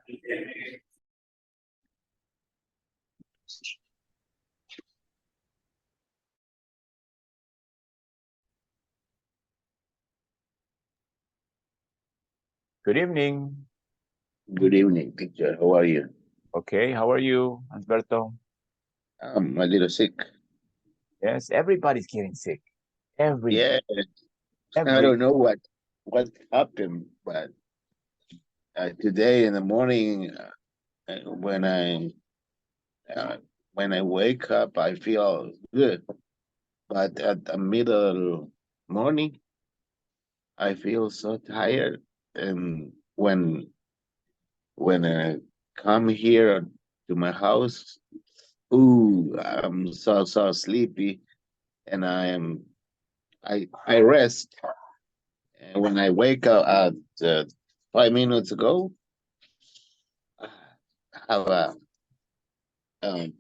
Good evening. Good evening, teacher. How are you? Okay, how are you, Alberto? I'm a little sick. Yes, everybody's getting sick. Every, Yeah, I every. don't know what happened, but today in the morning, uh, when I uh, when I wake up, I feel good. But at the middle morning, I feel so tired. And when I come here to my house, ooh, I'm so sleepy, and I rest. And when I wake up at 5 minutes ago, I have a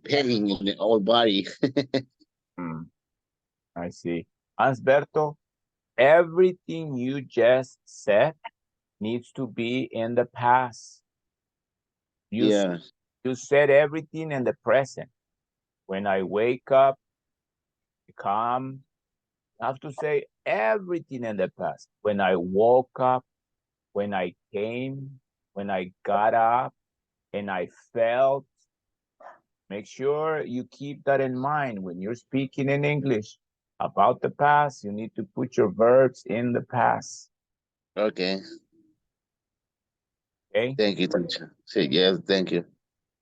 pain in the whole body. Hmm, I see. Alberto, everything you just said needs to be in the past. You, Yeah. you said everything in the present. When I wake up, come, I have to say everything in the past. When I woke up, when I came, when I got up, and I felt. Make sure you keep that in mind when you're speaking in English about the past. You need to put your verbs in the past. Okay. Okay? Thank you, teacher. Say yes. Thank you.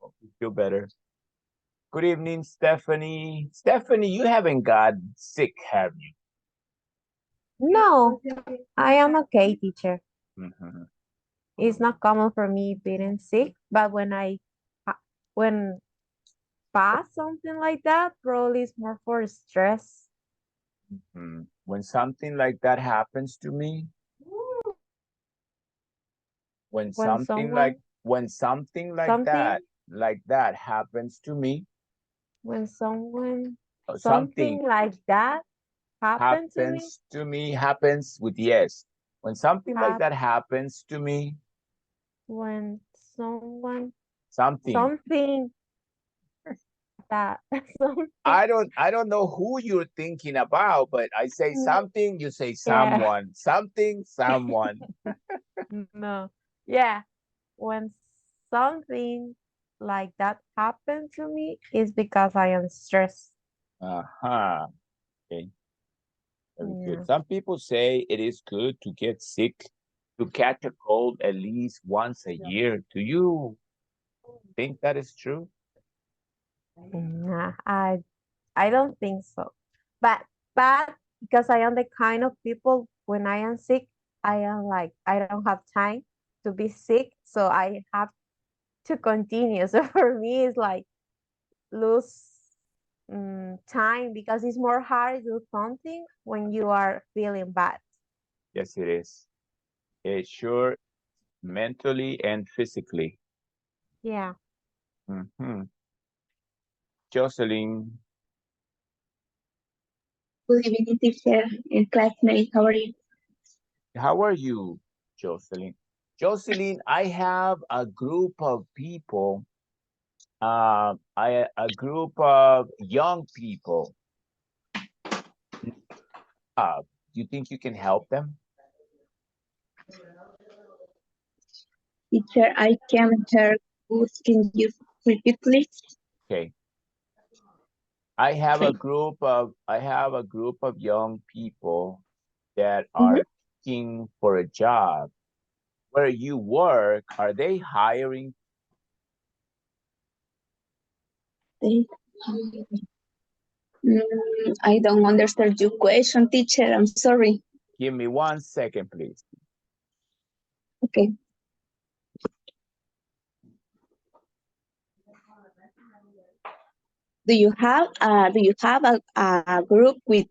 Hope you feel better. Good evening, Stephanie. Stephanie, you haven't got sick, have you? No, I am okay, teacher. Mhm. It's not common for me being sick, but when pass something like that, probably it's more for stress. When something like that happens to me, when When something like someone when something something like that happens to me, when someone something something like that happened to me, happens with yes. When something like hap that happens to me, when someone something. something that something I don't know who you're thinking about, but I say something, you say yeah someone. Something, someone. no yeah when something like that happened to me is because I am stressed. Uh-huh. Okay, very good. Yeah. Some people say it is good to get sick, to catch a cold at least once a year. Do you think that is true? Nah, I don't think so. But because I am the kind of people when I am sick, I am like I don't have time to be sick, so I have to continue. So for me, it's like lose time because it's more hard to do something when you are feeling bad. Yes, it is. It's sure mentally and physically. Yeah. Mhm. Jocelyn, Good evening, teacher and classmates. How are you? how are you, Jocelyn? Jocelyn, I have a group of people, a group of young people. Do you think you can help them? Teacher, I can't hear good. Can you repeat, please? Okay. Okay. I have a group of young people that Mhm. are looking for a job. Where you work, are they hiring? Thank you. I don't understand your question, teacher. I'm sorry. Give me 1 second, please. Okay. Do you have a group with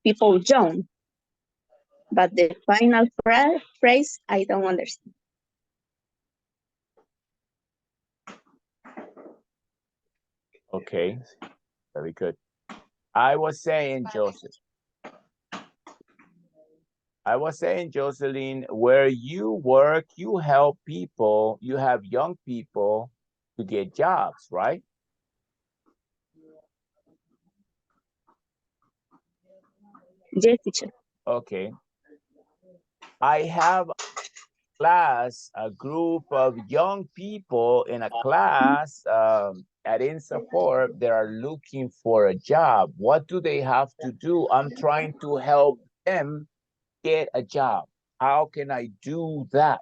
people young? But the final phrase I don't understand. Okay, very good. I was saying, Joseph, I was saying, Jocelyn, where you work, you help people, you have young people to get jobs, right? Yes, teacher. Okay. I have class, a group of young people in a class at INSAFORP that are looking for a job. What do they have to do? I'm trying to help them get a job. How can I do that?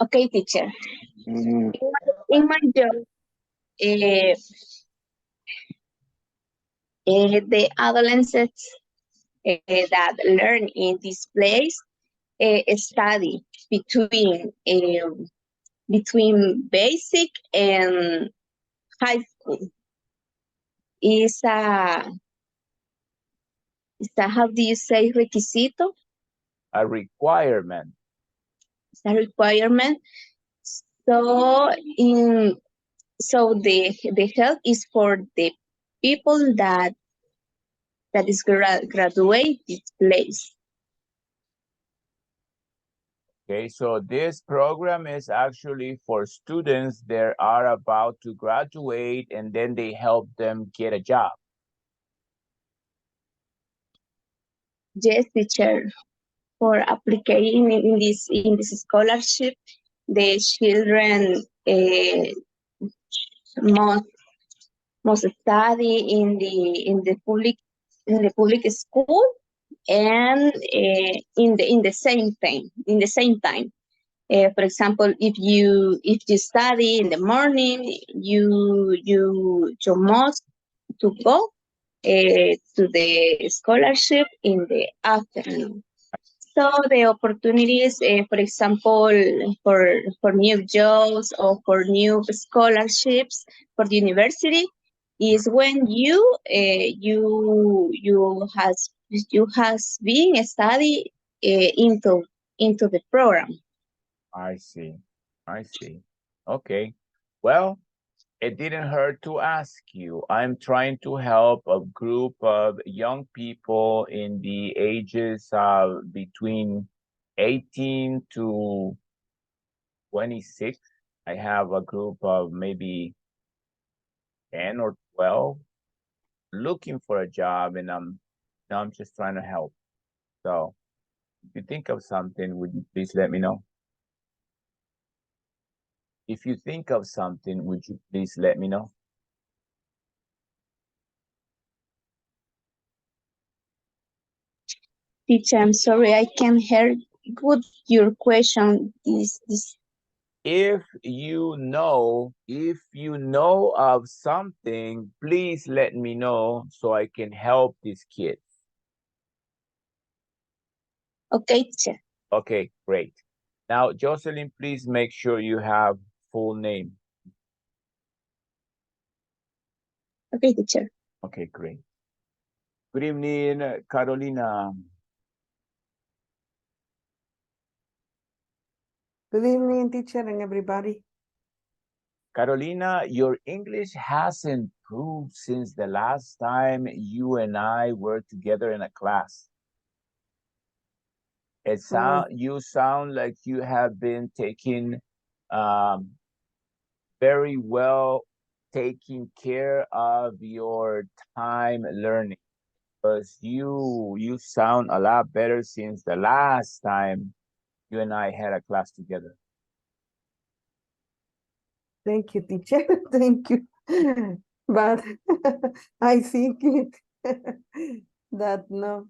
Okay, teacher. In my job, uh, the adolescents that learn in this place study between basic and high school. Is a how do you say requisito? A requirement. It's a requirement. So in so the help is for the people that is graduate this place. Okay, so this program is actually for students that are about to graduate and then they help them get a job. Yes, teacher. For applying in this scholarship, the children must must study in the public school and in the same time. For example, if you study in the morning, you must to go to the scholarship in the afternoon. So the opportunities, for example, for new jobs or for new scholarships for the university, is when you has been study into the program. I see. I see. Okay. Well, it didn't hurt to ask you. I'm trying to help a group of young people in the ages of between 18 to 26. I have a group of maybe 10 or 12 looking for a job, and I'm just trying to help. So if you think of something, would you please let me know? If you think of something, would you please let me know? Teacher, I'm sorry, I can't hear good your question. This If you know of something, please let me know so I can help these kids. okay, teacher. Okay, great. Now, Jocelyn, please make sure you have full name. Okay, teacher. Okay, great. Good evening, Carolina. Good evening, teacher and everybody. Carolina, your English has improved since the last time you and I were together in a class. You sound like you have been taking very well taking care of your time learning, because you sound a lot better since the last time you and I had a class together. Thank you, teacher. Thank you. But I think that no.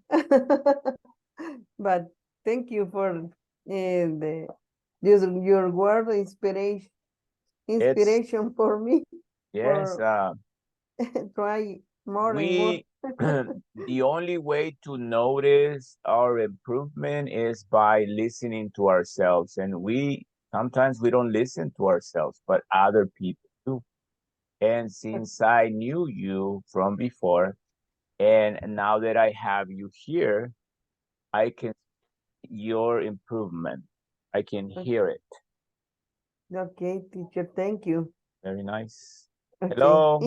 But thank you for your word inspiration for me Yes, for try more and more. we the only way to notice our improvement is by listening to ourselves, and we sometimes we don't listen to ourselves, but other people do. And since I knew you from before, and now that I have you here, I can see your improvement. I can hear it. Okay, teacher, thank you. Very nice. Okay. Hello,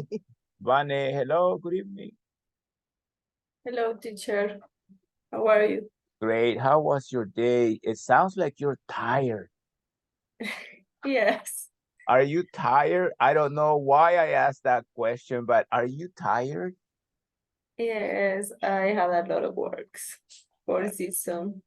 Vane. Hello, good evening. Hello, teacher. How are you? Great. How was your day? It sounds like you're tired. Yes. Are you tired? I don't know why I asked that question, but are you tired? Yes, I have a lot of works for the season.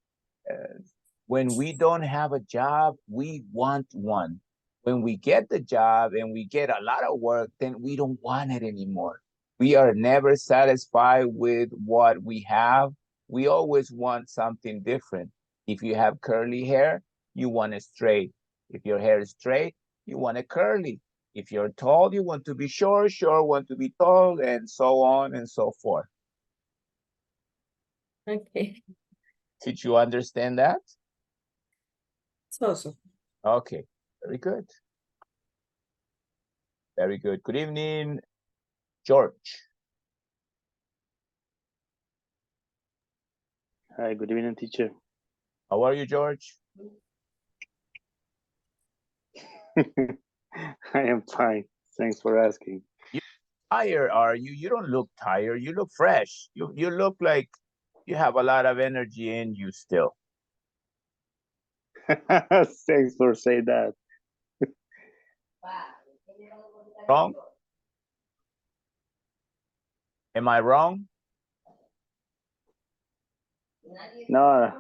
When we don't have a job, we want one. When we get the job and we get a lot of work, then we don't want it anymore. We are never satisfied with what we have. We always want something different. If you have curly hair, you want it straight. If your hair is straight, you want it curly. If you're tall, you want to be short, short want to be tall, and so on and so forth. Okay. Did you understand that? So. Okay, very good. Very good. Good evening, George. Hi, good evening, teacher. How are you, George? I am fine. Thanks for asking. You tired, are you? You don't look tired. You look fresh. You look like you have a lot of energy in you still. Thanks for saying that. Wrong? Am I wrong? No,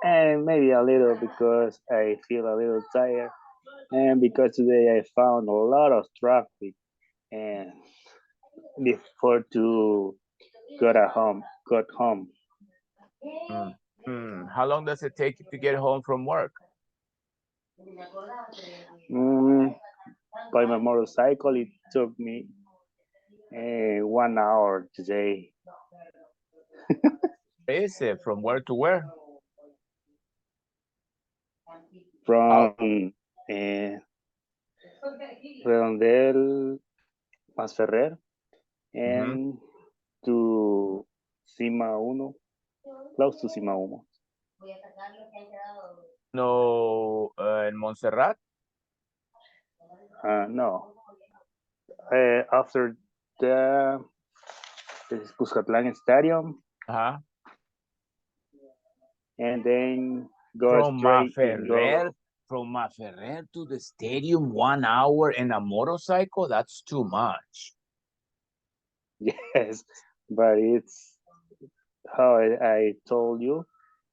and maybe a little because I feel a little tired, and because today I found a lot of traffic, and before to got home. How long does it take you to get home from work? By my motorcycle, it took me 1 hour today. Where is it? From where to where? From Redondel, Masferrer, and to Cima Uno, close to Cima Uno. No, in Montserrat? No. After the Cuscatlán Stadium, and then go From straight and go. From Maferrer to the stadium, 1 hour in a motorcycle? That's too much. Yes, but it's how I told you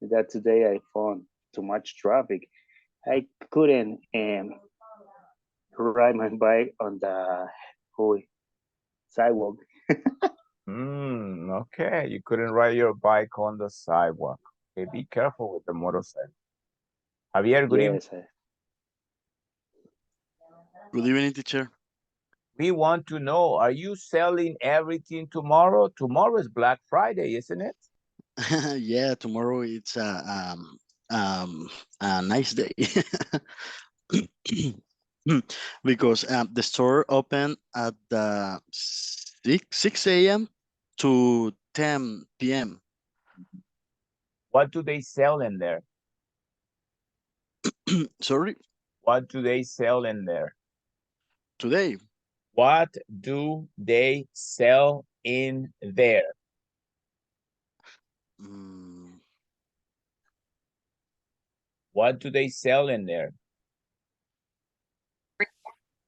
that today I found too much traffic. I couldn't ride my bike on the sidewalk. Okay, you couldn't ride your bike on the sidewalk. Okay, be careful with the motorcycle. Javier, good evening. Yes. Good evening, teacher. We want to know, are you selling everything tomorrow? Tomorrow is Black Friday, isn't it? Yeah, tomorrow it's a nice day. Because the store open at the 6 a.m. to 10 p.m. What do they sell in there? Sorry, What do they sell in there? today. What do they sell in there? Mm, What do they sell in there?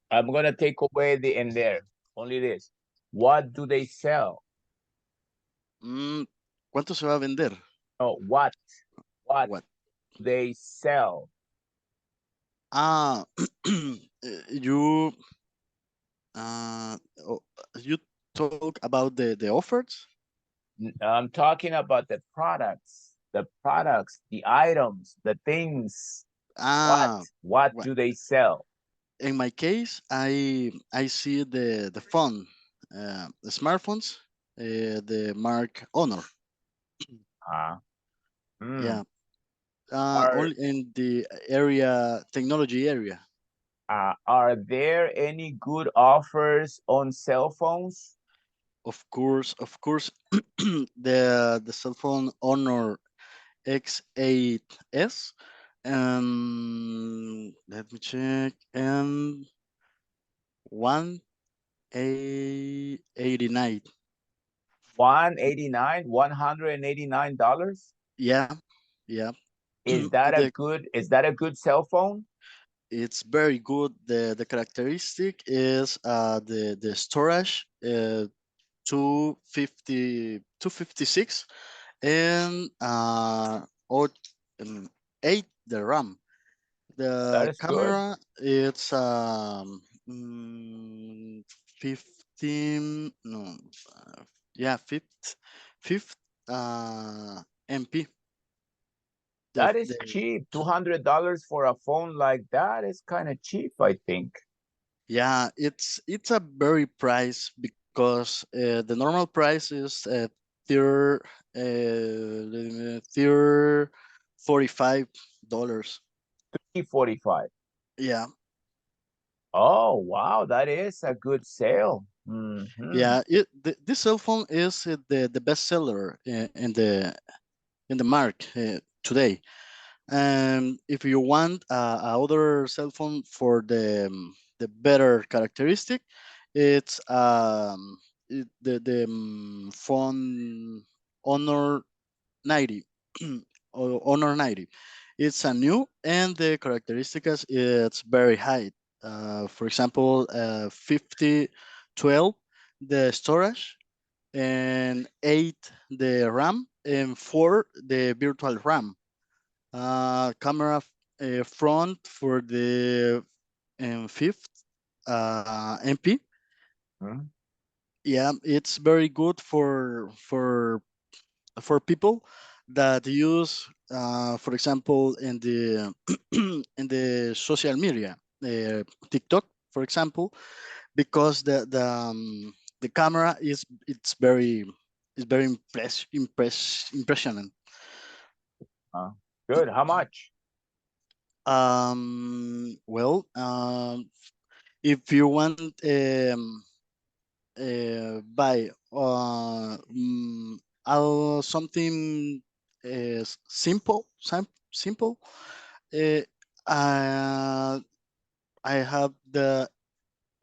I'm gonna take away the in there. Only this. What do they sell? ¿Cuánto se va a vender? No, what? What What? they sell? Ah, you oh, you talk about the offers? I'm talking about the products, the items, the things. Ah, What what? do they sell? In my case, I see the phone, the smartphones, the Mark Honor. Ah, Yeah, Are only in the area technology area. are there any good offers on cell phones? Of course, the cell phone Honor X8s, and let me check, and 189. $189. Yeah, yeah. Is that a good cell phone? It's very good. The characteristic is the storage 256 and or 8 the RAM. That The is good. camera it's 15 no yeah 5 MP. That is The cheap. $200 for a phone like that is kind of cheap, I think. Yeah, it's a very price because the normal price is thir thir $45. 345. Yeah, Oh, wow, that is a good sale. Mm-hmm. yeah. This cell phone is the best seller in the market today. If you want a other cell phone for the better characteristic, it's the phone Honor 90 or Honor 90. It's a new and the characteristics it's very high. For example, 5012 the storage and 8 the RAM and 4 the virtual RAM. Camera front for the fifth MP. Mhm. Yeah, it's very good for people that use, for example, in the in the social media, TikTok, for example, because the camera is very impressionant. Uh, Good. How much? Well, if you want buy something simple, uh, uh, I have the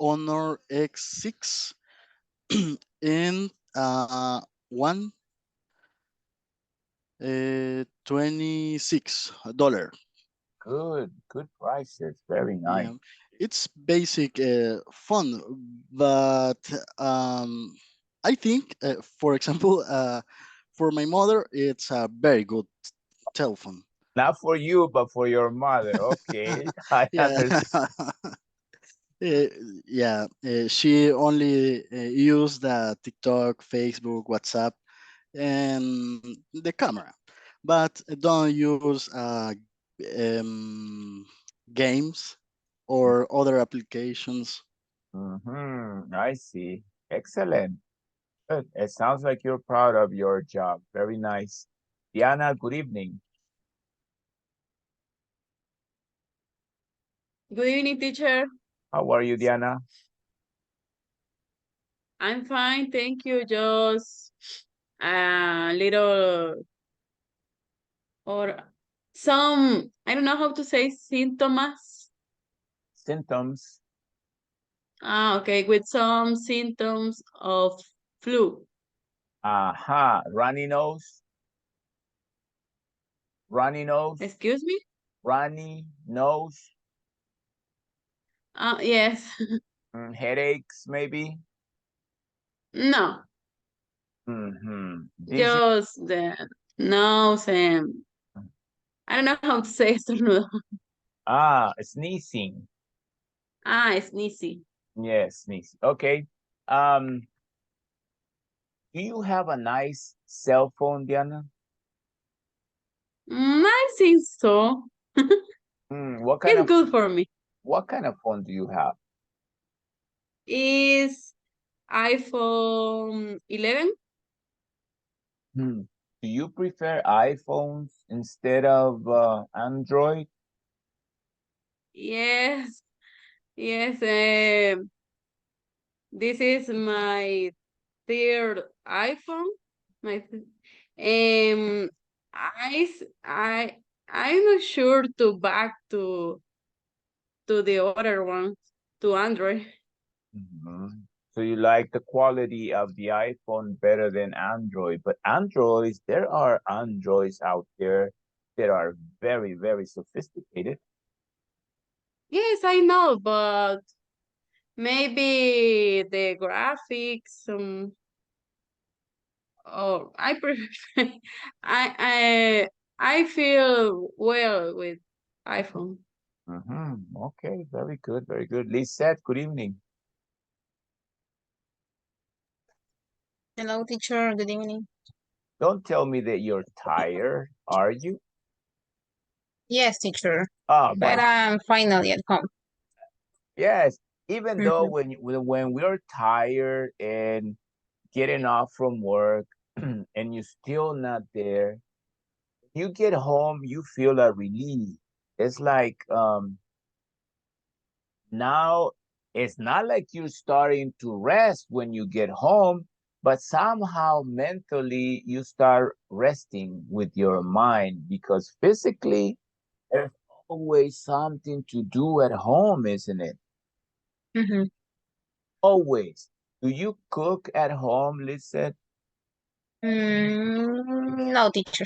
Honor X6 in one $26. Good prices. Very nice. Yeah, it's basic fun, but I think, for example, for my mother, it's a very good telephone. Not for you, but for your mother. Okay, I Yeah, understand. Uh, yeah. She only use the TikTok, Facebook, WhatsApp, and the camera, but don't use um, games or other applications. I see. Excellent. Good. It sounds like you're proud of your job. Very nice. Diana, good evening. Good evening, teacher. How are you, Diana? I'm fine, thank you. Just a little or some, I don't know how to say symptoms. Symptoms? Okay, with some symptoms of flu. Aha. Runny nose? Runny nose? Excuse me? Runny nose? Yes. Headaches, maybe? No, Dizzy? just the nose and I don't know how to say estornudo. Sneezing. Sneezy. Yes, sneezing. Okay. Um, do you have a nice cell phone, Diana? I think so. What kind It's of good for me. phone do you have? Is iPhone 11? Do you prefer iPhones instead of Android? Yes. Yes. This is my third iPhone. My I s- I I'm not sure to back to the other one to Android. Mhm. So you like the quality of the iPhone better than Android, but Androids, there are Androids out there that are very, very sophisticated. Yes, I know, but maybe the graphics, oh, I prefer, I feel well with iPhone. Okay, very good, very good. Lisette, good evening. Hello, teacher. Good evening. Don't tell me that you're tired, are you? Yes, teacher. Ah, But but I'm finally at home. yes, even though Mhm. when we're tired and getting off from work and you're still not there, you get home, you feel a relief. It's like now it's not like you're starting to rest when you get home, but somehow mentally you start resting with your mind because physically there's always something to do at home, isn't it? Mhm. Always. Do you cook at home, Lizette? No, teacher.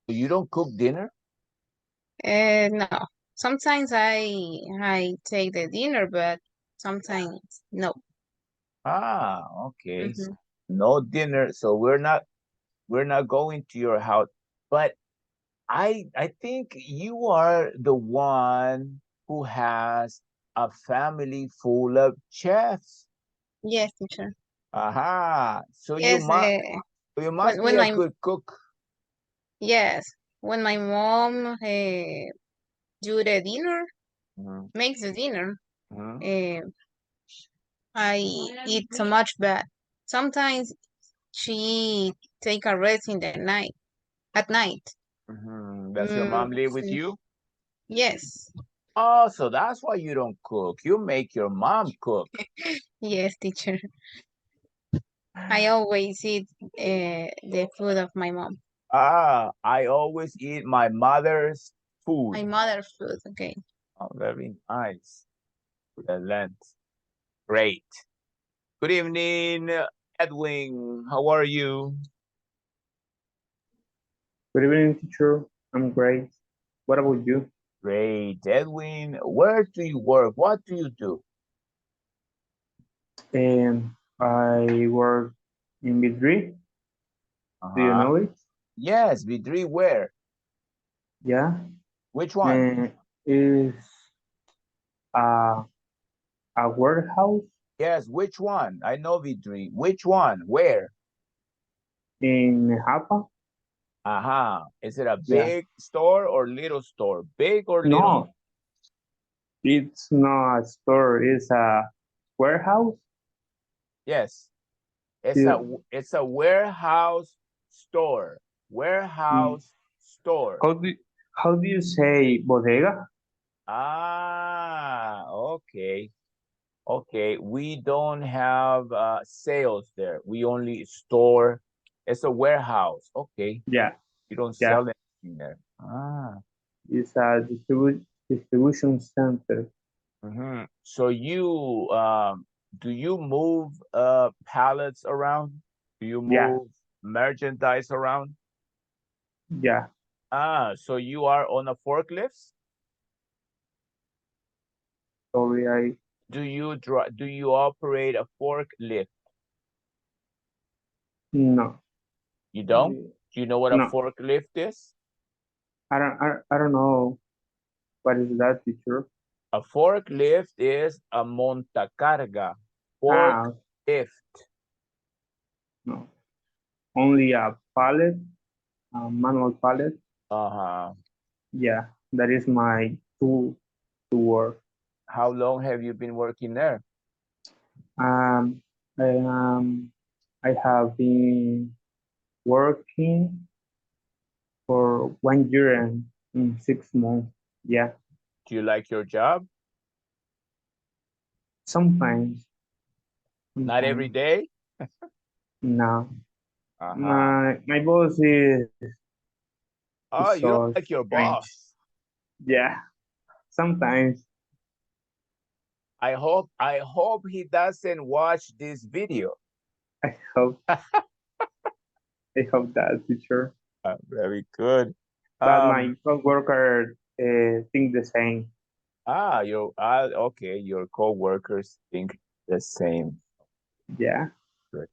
You don't cook dinner? No. Sometimes I take the dinner, but sometimes no. Ah, okay. So Mhm. no dinner. So we're not going to your house. But I think you are the one who has a family full of chefs. Yes, teacher. Aha. So you Yes. must you When must be when a my good cook. yes when my mom do the dinner, Mhm, makes the dinner. mhm, Uh, I eat so much, but sometimes she take a rest in the night at night. mhm. Does your Mm, mom live with you? yes, Oh, so that's why you don't cook. You make your mom cook. yes, teacher. I always eat the food of my mom. Ah, I always eat my mother's food. My mother food. Okay. Oh, very nice. Excellent. Great. Good evening, Edwin. How are you? Good evening, teacher. I'm great. What about you? Great. Edwin, where do you work? What do you do? I work in Madrid. Do you Uh-huh. know it? Yes, Vidri, where? Yeah. Which one? And is a a warehouse Yes, which one? I know Vidri. Which one? Where? in Japa. Aha. Is it a Yeah. big store or little store? Big or little store? No, it's not a store. It's a warehouse. Yes. It's a You, it's a warehouse store. mm, Warehouse store. how do how do you say bodega? Ah, okay. Okay. We don't have sales there. We only store. It's a warehouse. Okay. Yeah. You don't Yeah. sell anything there. Ah. It's a distribution center. So you do you move pallets around? Do you Yeah. move merchandise around? Yeah. Ah, so you are on a forklift? Sorry, I Do you operate a forklift? no. You don't? Do you know what a No. forklift is? I don't know what is that, teacher. A forklift is a montacarga. Ah, Forklift. no. Only a pallet, a manual pallet. Uh-huh. Yeah, that is my tool to work. How long have you been working there? Um, I have been working for 1 year and 6 months. Yeah, Do you like your job? sometimes, Not every sometimes. day? No, Uh-huh. my boss Oh, is you don't so like your strange. boss. Yeah, sometimes. I hope he doesn't watch this video. I hope that, teacher. Very good. But my coworker think the same. Okay, your co-workers think the same. Yeah. Good.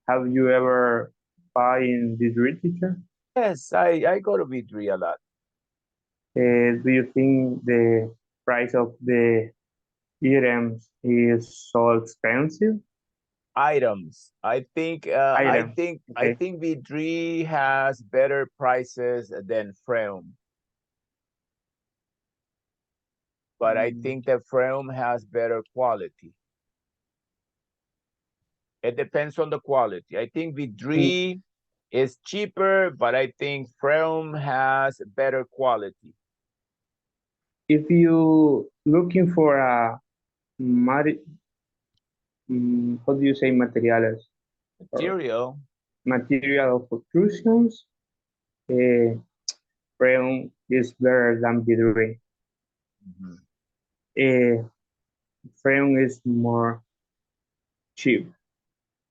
Have you ever buy in this real, teacher? Yes, I go to V3 a lot. Do you think the price of the items is so expensive? Items. Item. I Okay. think V3 has better prices than Freum. But I think that Freum has better quality. It depends on the quality. I think V3 is cheaper, but I think Freum has better quality. If you looking for a how do you say materiales? Material. Material of constructions, Freon is better than Vidri. Freon is more cheap.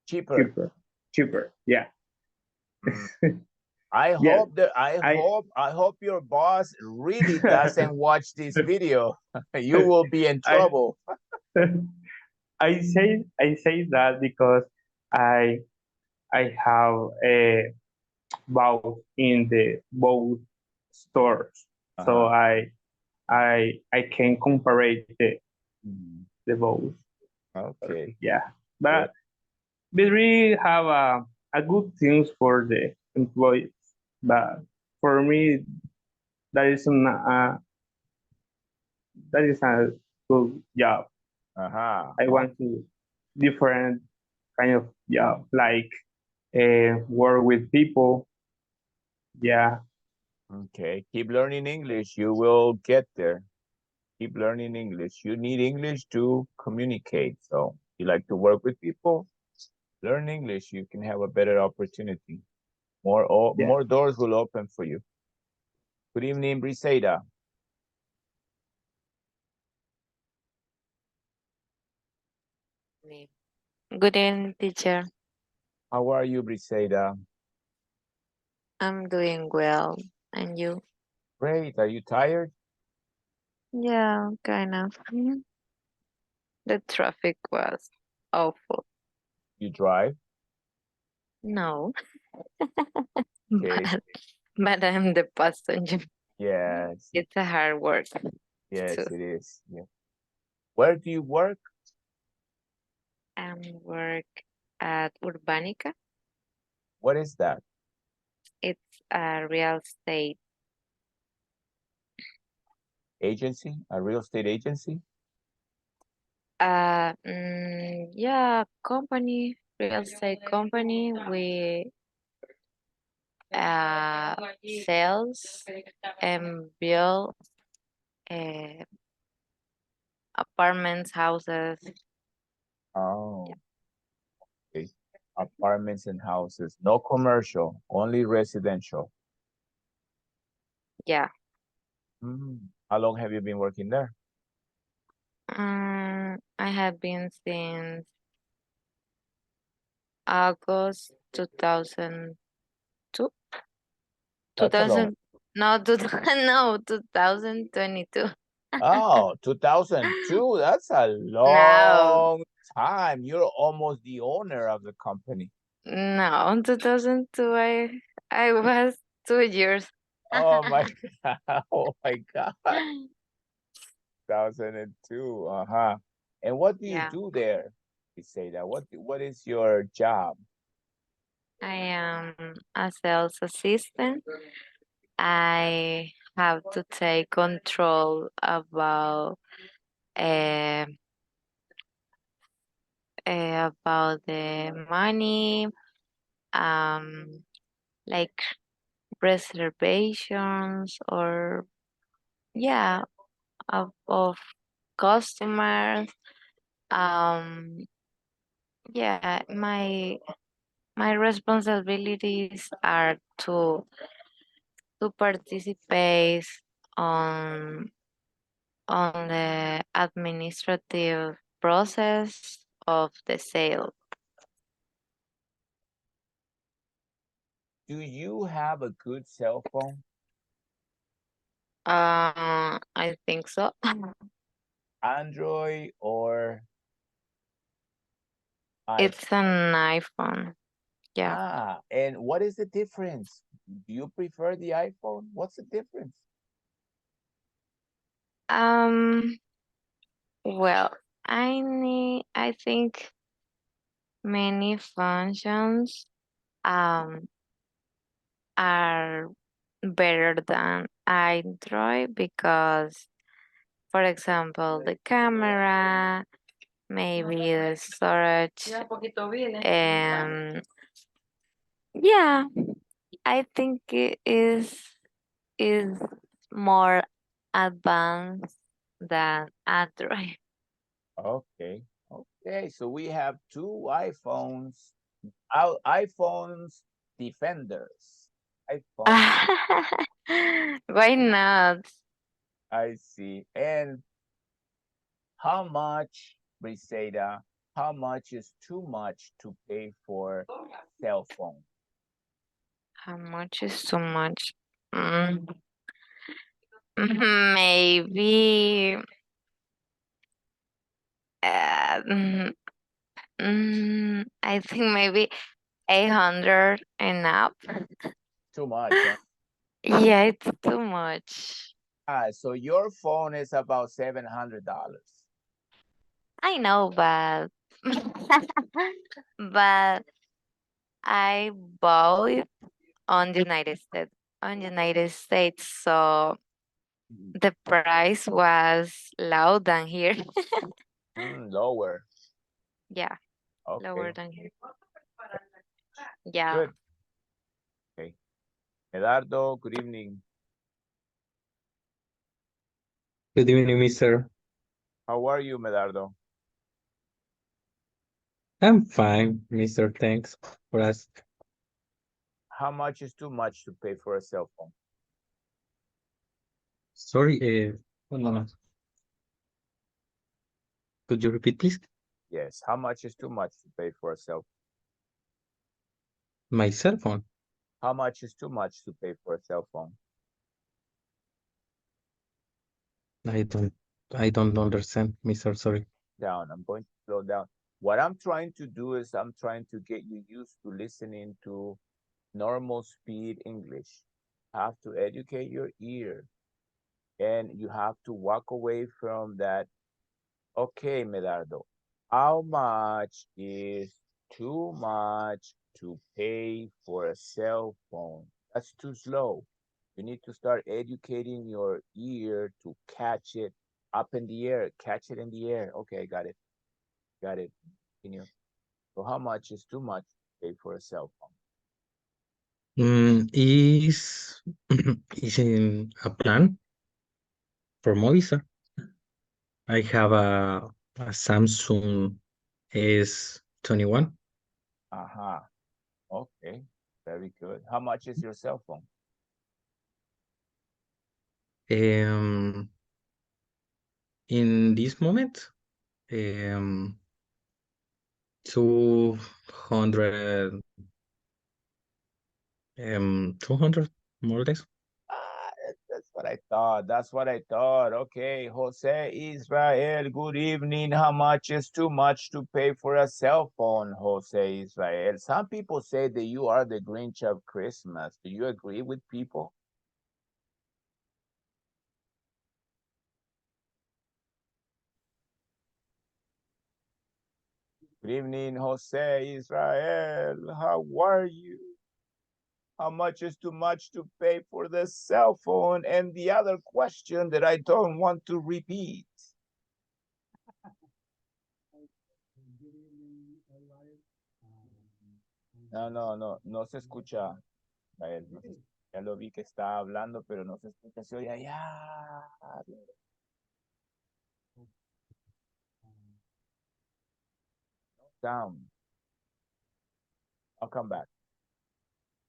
Cheaper. Cheaper. Yeah. I Yeah, hope that I hope your boss really doesn't watch this video. You will be in trouble. I say that because I have a both in the both stores, so I can compare the both. Okay. Yeah, but we really have a good things for the employees, but for me that is a good job. I want to different kind of job, like work with people. Yeah. Okay. Keep learning English. You will get there. Keep learning English. You need English to communicate. So you like to work with people, learn English. You can have a better opportunity. More doors will open for you. Good evening, Briseida. Good evening, teacher. How are you, Briseida? I'm doing well. And you? Great. Are you tired? Yeah, kind of. The traffic was awful. You drive? No, Okay. but I'm the passenger. Yes. It's a hard work. Yes, too. it is. Yeah. Where do you work? I work at Urbanica. What is that? It's a real estate. Agency? A real estate agency? Yeah, company, real estate company. We uh sales and build uh, apartments, houses. Oh, okay. Apartments and houses. No commercial, only residential. Yeah. How long have you been working there? I have been since August 2002. That's a long. 2000, no, 2000, no, 2022. Oh, 2002. That's a No, long time. You're almost the owner of the company. no, 2002, I was 2 years. Oh my God. Oh my God. 2002. And what do you Yeah, do there? You say that. What is your job? I am a sales assistant. I have to take control uh, about the money, um, like reservations or yeah, of customers. Um, yeah, my responsibilities are to participate on on the administrative process of the sale. Do you have a good cell phone? I think so. Android or It's iPhone? an iPhone. Yeah. Ah, and what is the difference? Do you prefer the iPhone? What's the difference? Um, well, I think many functions um are better than Android because, for example, the camera, maybe the storage, and yeah, I think it is more advanced than Android. Okay, okay. So we have two iPhones, our iPhones defenders. iPhone, Why not? I see. And how much, Briseda, how much is too much to pay for cell phone? How much is too much? Mm, maybe uh, mm, I think maybe 800 and up. Too much, huh? Yeah, it's too much. Ah, so your phone is about $700. I know, but but I bought it on the United States. On the United States, so Mhm. the price was low than here. Lower. Yeah, lower Okay, than here. Yeah. good. Okay. Medardo, good evening. Good evening, mister. How are you, Medardo? I'm fine, mister. Thanks for asking. How much is too much to pay for a cell phone? Sorry, one moment. Could you repeat, please? Yes, how much is too much to pay for a cell phone? My cell phone. How much is too much to pay for a cell phone? I don't, I don't understand, mister. Sorry. Down. I'm going to slow down. What I'm trying to do is I'm trying to get you used to listening to normal speed English. You have to educate your ear and you have to walk away from that. Okay, Medardo, how much is too much to pay for a cell phone? That's too slow. You need to start educating your ear to catch it up in the air, catch it in the air. Okay, got it. Got it. Continue. So how much is too much to pay for a cell phone? Is is in a plan for Movistar. I have a Samsung S21. Uh-huh. Okay. Very good. How much is your cell phone? Um, in this moment, 200, 200 more or less. Ah, that's what I thought. That's what I thought. Okay, Jose Israel, good evening. How much is too much to pay for a cell phone, Jose Israel? Some people say that you are the Grinch of Christmas. Do you agree with people? Good evening, Jose Israel. How are you? How much is too much to pay for the cell phone? And the other question that I don't want to repeat. No, no, no, no se escucha. Israel, ya lo vi que está hablando, pero no se escucha, se oye allá. Down. I'll come back.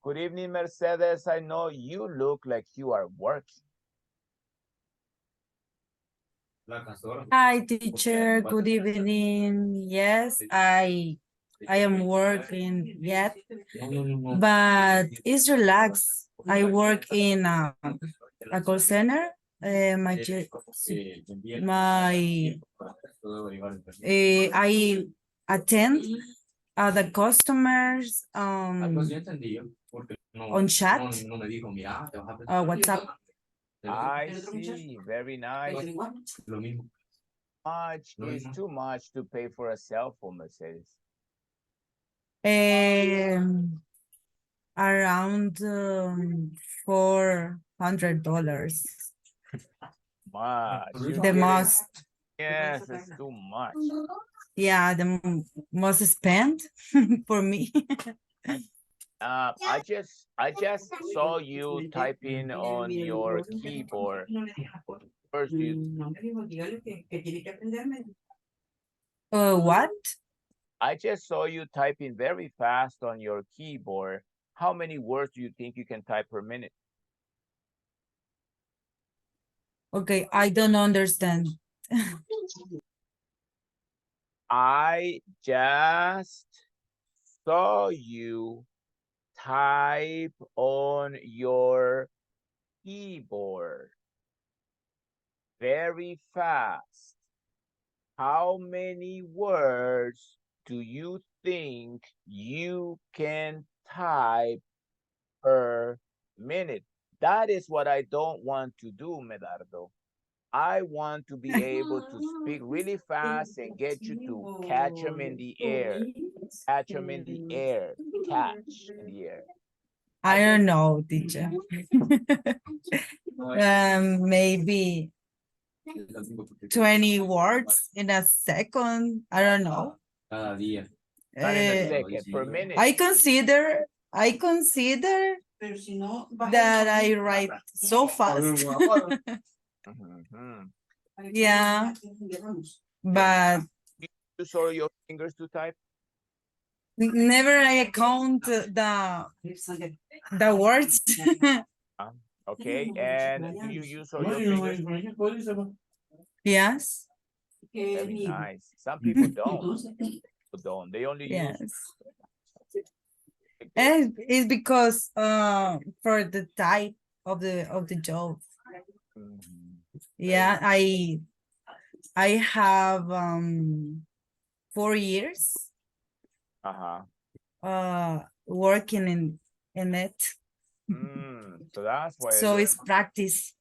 Good evening, Mercedes. I know you look like you are working. Hi, teacher. Good evening. Yes, I am working yet, but it's relaxed. I work in a call center. My I attend the customers on chat, WhatsApp. I see. Very nice. Much is too much to pay for a cell phone, Mercedes. Around $400. Much. You're The getting, most, yes, it's too much. yeah, the most spent for me. I just saw you typing on your keyboard. First, What? I just saw you typing very fast on your keyboard. How many words do you think you can type per minute? Okay, I don't understand. I just saw you type on your keyboard very fast. How many words do you think you can type per minute? That is what I don't want to do, Medardo. I want to be able to speak really fast and get you to catch them in the air. Catch them in the air. Catch in the air. I don't know, teacher. Maybe 20 words in a second. I don't know. Not in a second, per minute. I consider that I write so fast. Mhm. Yeah, but You use all your fingers to type? never I count the words. Okay, and do you use all your fingers? Yes. Very nice. Some people don't. Don't. They only Yes. use. And it's because for the type of the job. Mhm. Yeah, I have 4 years working in it. So that's why So it's practice.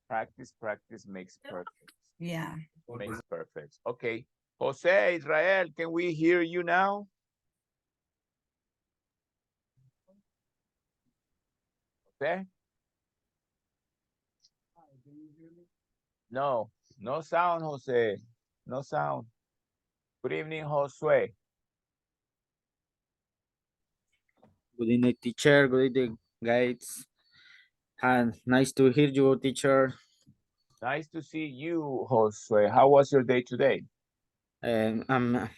practice makes perfect. Yeah. Makes perfect. Okay. Jose, Israel, can we hear you now? Okay. No, no sound, Jose. No sound. Good evening, Josue. Good evening, teacher. Good evening, guys. And nice to hear you, teacher. Nice to see you, Josue. How was your day today? And I'm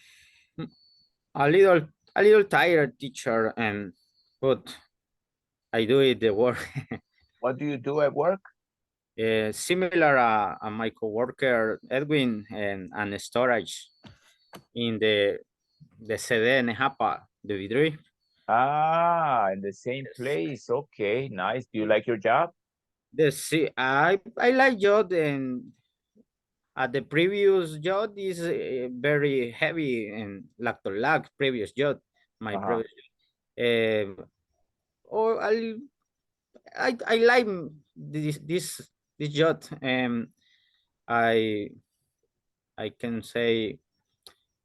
a little tired, teacher. But I do it the work. What do you do at work? Similar my coworker Edwin and storage in the CD Nejapa, the Vidri. In the same place. Okay, nice. Do you like your job? I like job, and at the previous job is very heavy and lack to lack previous job. My previous or I like this job. I I can say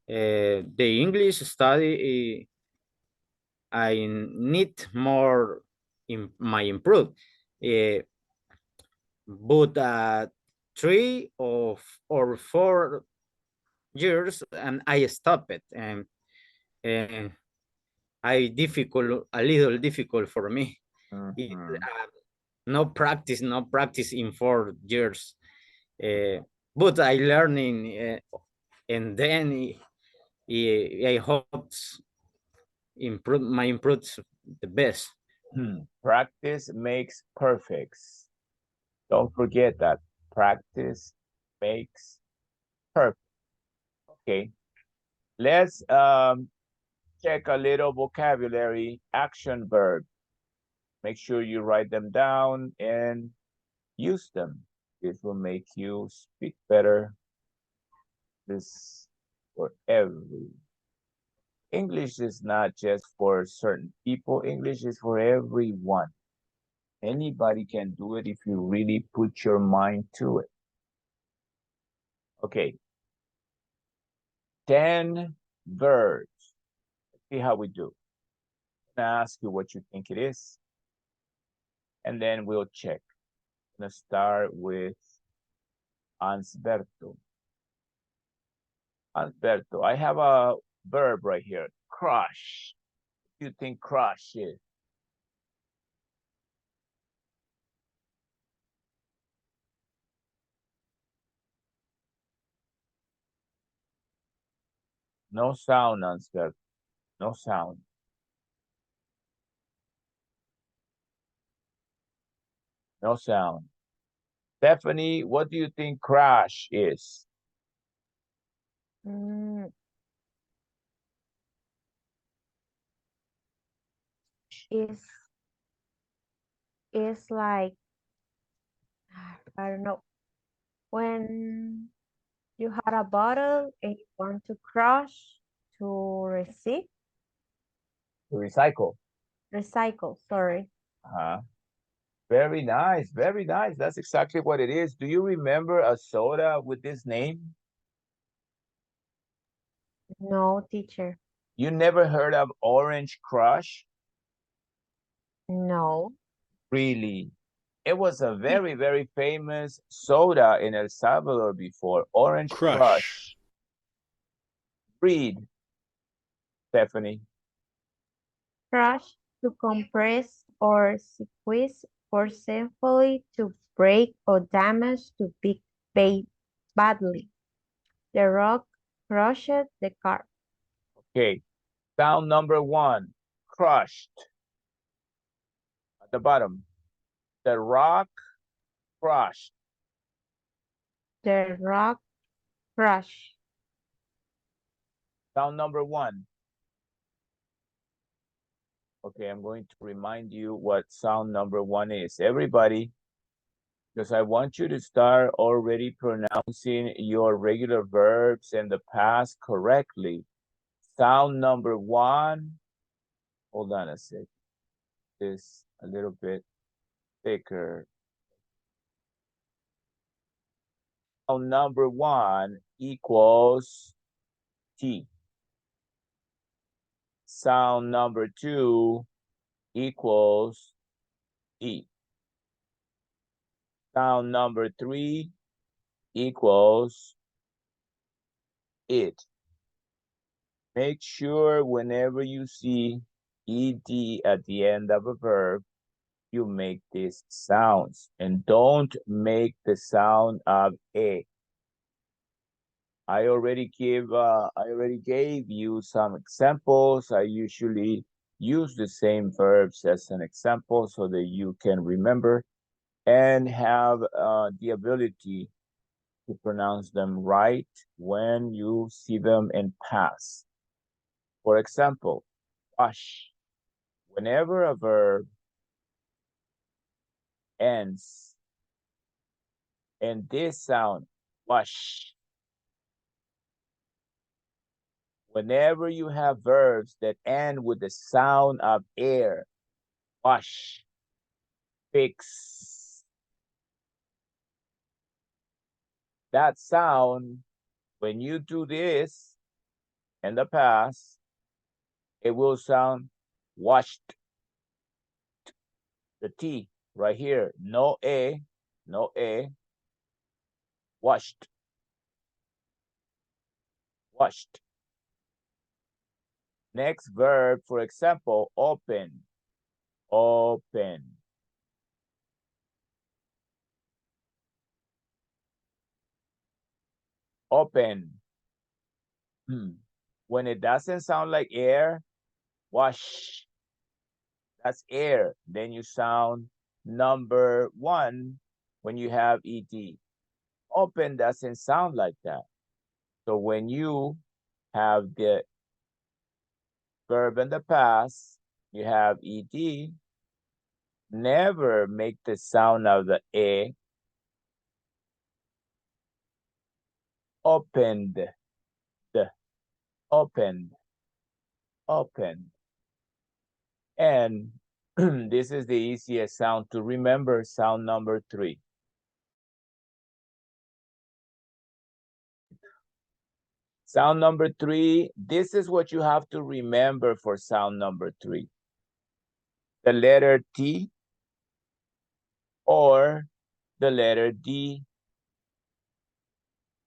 the English study I need more in my improve. But 3 or 4 years and I stopped it, and I difficult a little difficult for me. It, no practice in 4 years, but I learning, and then I hope improves the best. Practice makes perfect. Don't forget that. Practice makes perfect. Okay, let's check a little vocabulary action verb. Make sure you write them down and use them. This will make you speak better. This for every. English is not just for certain people. English is for everyone. Anybody can do it if you really put your mind to it. Okay. 10 verbs. Let's see how we do. I'm gonna ask you what you think it is, and then we'll check. I'm gonna start with Ansberto. Alberto, I have a verb right here, crush. What do you think crush is? No sound, Alberto. No sound. No sound. Stephanie, what do you think crash is? Mm, is like, I don't know, when you had a bottle and you want to crush to receive, To recycle. recycle, sorry. Uh-huh. Very nice, very nice. That's exactly what it is. Do you remember a soda with this name? No, teacher. You never heard of Orange Crush? No. Really? It was a very, very famous soda in El Salvador before. Orange Crush. Read, Stephanie. Crush, to compress or squeeze forcefully to break or damage to big badly. The rock crushed the car. Okay. Sound number 1, crushed. At the bottom. The rock crushed. The rock crushed. Sound number 1. Okay, I'm going to remind you what sound number 1 is. Everybody, because I want you to start already pronouncing your regular verbs and the past correctly. Sound number 1, hold on a sec. This a little bit thicker. Sound number 1 equals T. Sound number 2 equals E. Sound number 3 equals it. Make sure whenever you see ed at the end of a verb, you make these sounds and don't make the sound of a. I already gave you some examples. I usually use the same verbs as an example so that you can remember and have the ability to pronounce them right when you see them in past. For example, wash. Whenever a verb ends in this sound, wash. Whenever you have verbs that end with the sound of air, wash, fix. That sound, when you do this in the past, it will sound washed. The T right here, no A, washed, washed. Next verb, for example, open, open. Open. When it doesn't sound like air, wash. That's air. Then you sound number 1 when you have ed. Open doesn't sound like that. So when you have the verb in the past, you have ed, never make the sound of the e. Opened, the opened, opened. And this is the easiest sound to remember, sound number 3. Sound number 3, this is what you have to remember for sound number 3. The letter T or the letter D.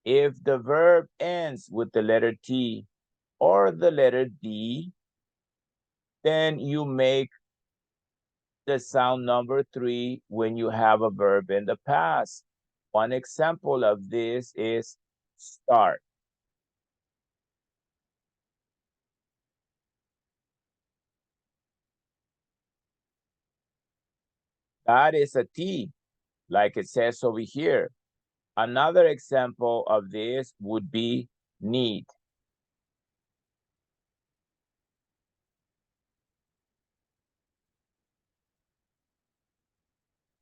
If the verb ends with the letter T or the letter D, then you make the sound number 3 when you have a verb in the past. One example of this is start. That is a T, like it says over here. Another example of this would be need.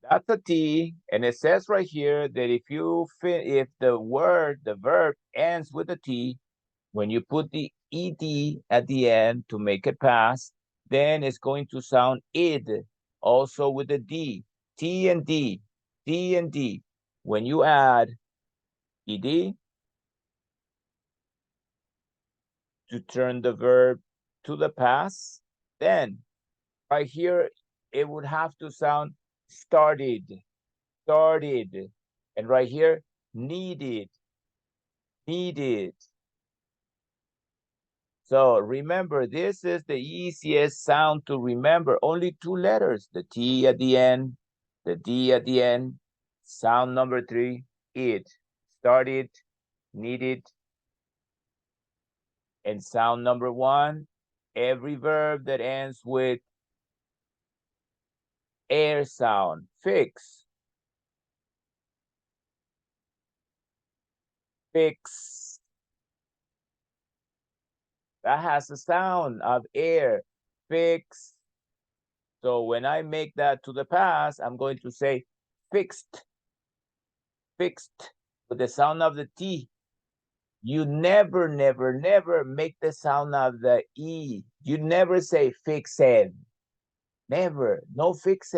That's a T, and it says right here that if the verb ends with a T, when you put the ed at the end to make it pass, then it's going to sound id, also with a D. T and D, T and D. When you add ed to turn the verb to the past, then right here, it would have to sound started, started. And right here, needed, needed. So remember, this is the easiest sound to remember. Only 2 letters, the T at the end, the D at the end. Sound number 3, it. Started, needed. And sound number 1, every verb that ends with air sound, fix. Fix. That has a sound of air, fix. So when I make that to the past, I'm going to say fixed, fixed, with the sound of the T. You never, never, never make the sound of the E. You never say fixed. Never, no fixed.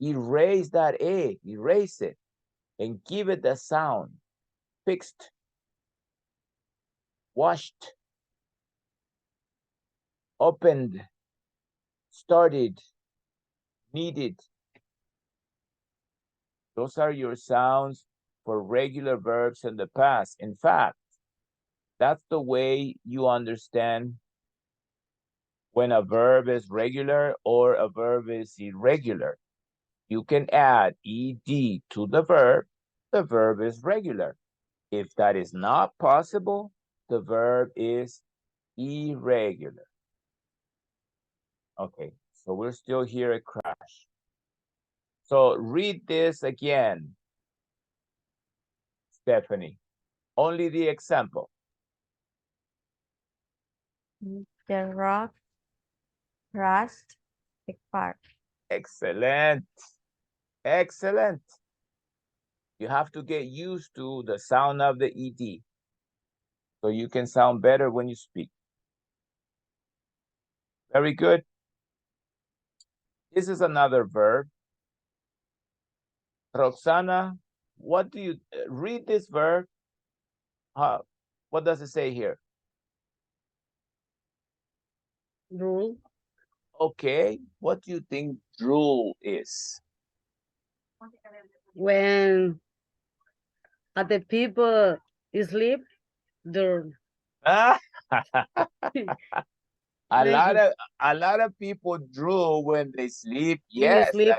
Erase that A, erase it, and give it the sound. Fixed, washed, opened, started, needed. Those are your sounds for regular verbs in the past. In fact, that's the way you understand when a verb is regular or a verb is irregular. You can add ed to the verb is regular. If that is not possible, the verb is irregular. Okay, so we're still here at crash. So read this again, Stephanie. Only the example. The rock crashed the car. Excellent. Excellent. You have to get used to the sound of the ed so you can sound better when you speak. Very good. This is another verb. Roxana, what do you read this verb? What does it say here? Drool. Okay, what do you think drool is? When other people sleep, drool. Ah, a Like lot of people drool when they sleep. when you Yes, sleep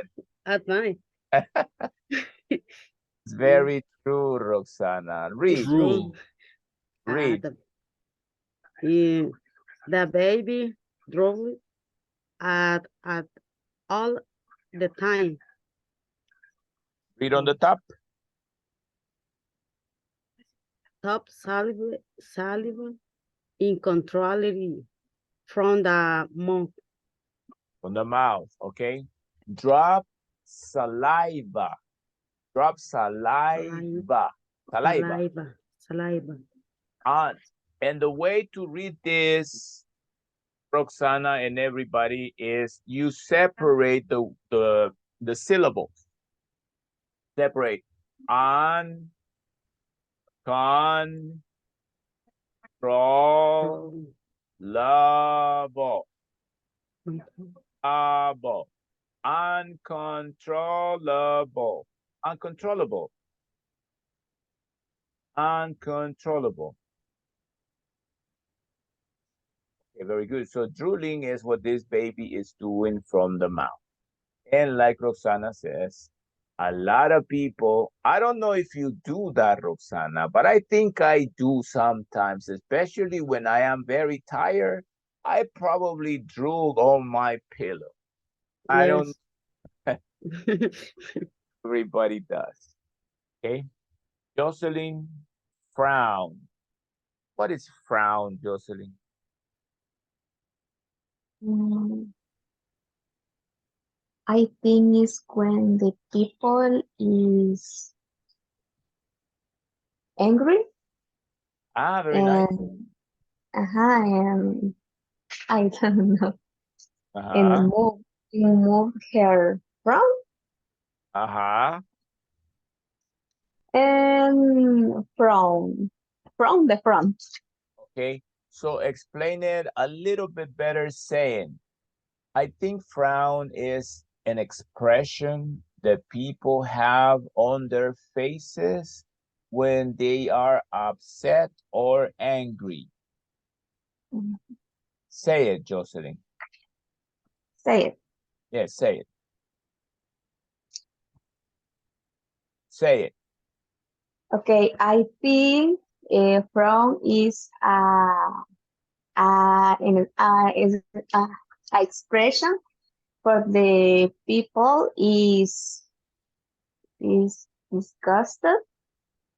at night. it's very true, Roxana. Read, Drool. read. The baby drool at all the time. Read on the top. stop saliva uncontrollably from the mouth. From the mouth, okay? Drop saliva. Drop saliva. Saliva. Saliva. And the way to read this, Roxana and everybody, is you separate the syllables. Separate on, control, uncontrollable, uncontrollable, uncontrollable. Okay, very good. So drooling is what this baby is doing from the mouth. And like Roxana says, a lot of people, I don't know if you do that, Roxana, but I think I do sometimes, especially when I am very tired. I probably drool on my pillow. I don't. Everybody does. Okay. Jocelyn, frown. What is frown, Jocelyn? I think it's when the people is angry Very nice. And I don't know. And move her from and from the front. Okay, so explain it a little bit better saying, I think frown is an expression that people have on their faces when they are upset or angry. Say it, Jocelyn. Say it. Yes, say it. Say it. Okay, I think from is a expression for the people is disgusted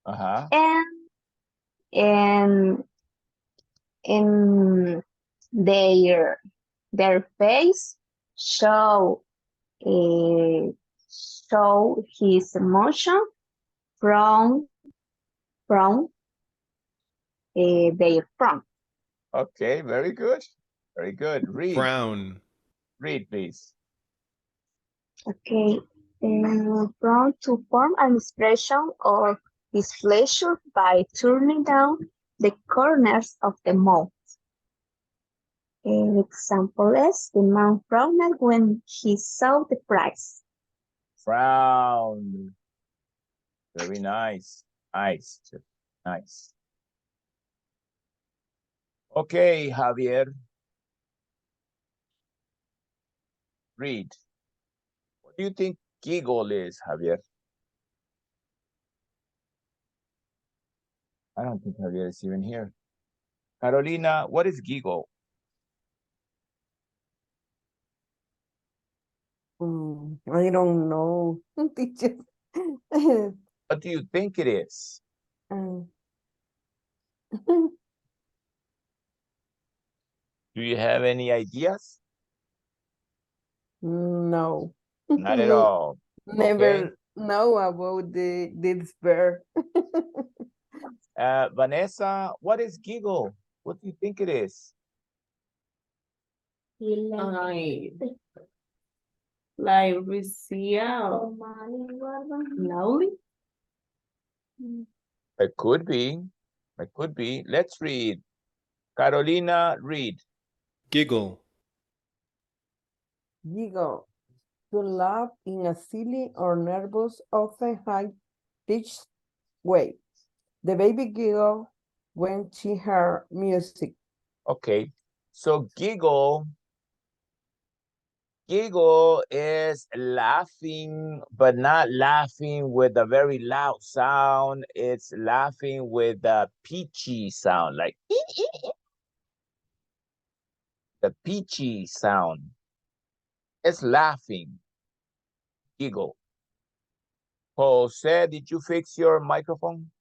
and in their face show show his emotion from their front. Okay, very good. Very good. Read. Frown. Read, please. Okay. From to form an expression of displeasure by turning down the corners of the mouth. An example is the man frowned when he saw the price. Frown. Very nice. Nice. Nice. Okay, Javier. Read. What do you think giggle is, Javier? I don't think Javier is even here. Carolina, what is giggle? I don't know. Teacher. What do you think it is? Do you have any ideas? No. Not at all. Never know about this bird. Vanessa, what is giggle? What do you think it is? Like Lucia, loudly. It could be. It could be. Let's read. Carolina, read. Giggle. Giggle. To laugh in a silly or nervous, often high-pitched way. The baby giggled when she heard music. Okay. So giggle is laughing, but not laughing with a very loud sound. It's laughing with a peachy sound, like the peachy sound. It's laughing. Giggle. Jose, did you fix your microphone?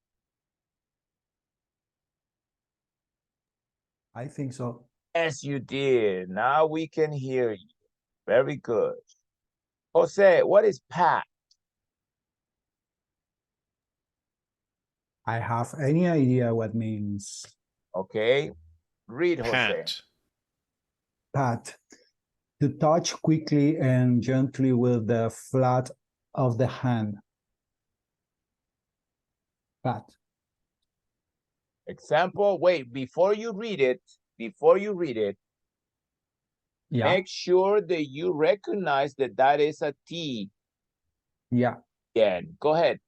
I think so. Yes, you did. Now we can hear you. Very good. Jose, what is pat? I have any idea what means Okay. Read, Jose. Pat. pat. To touch quickly and gently with the flat of the hand. Pat. Example, wait, before you read it, Yeah. make sure that you recognize that that is a T. Yeah. Yeah, go ahead.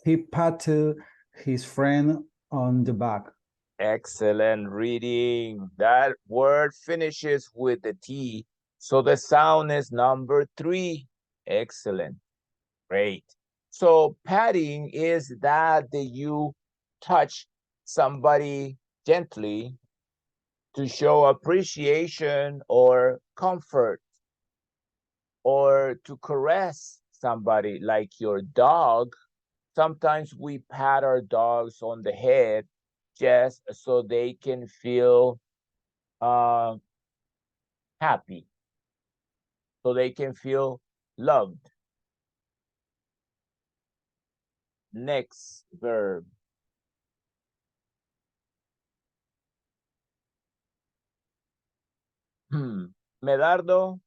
He patted his friend on the back. Excellent reading. That word finishes with the T, so the sound is number 3. Excellent. Great. So patting is that you touch somebody gently to show appreciation or comfort, or to caress somebody, like your dog. Sometimes we pat our dogs on the head just so they can feel happy, so they can feel loved. Next verb. Medardo.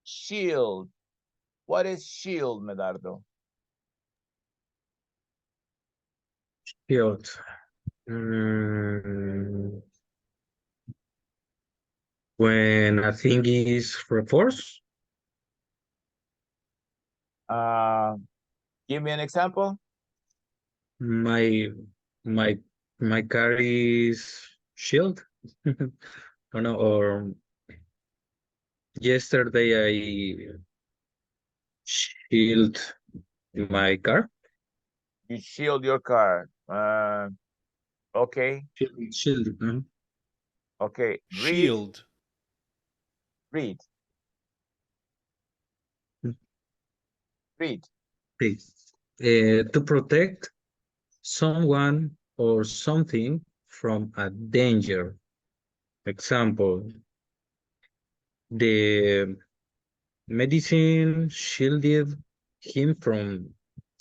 Shield. What is shield, Medardo? Shield. When a thing is reinforced. Give me an example. My car is shield. I know, or yesterday I shield my car. You shield your car. Okay. Shield. Okay. Read. Shield. Read. Read. To protect someone or something from a danger. Example, the medicine shielded him from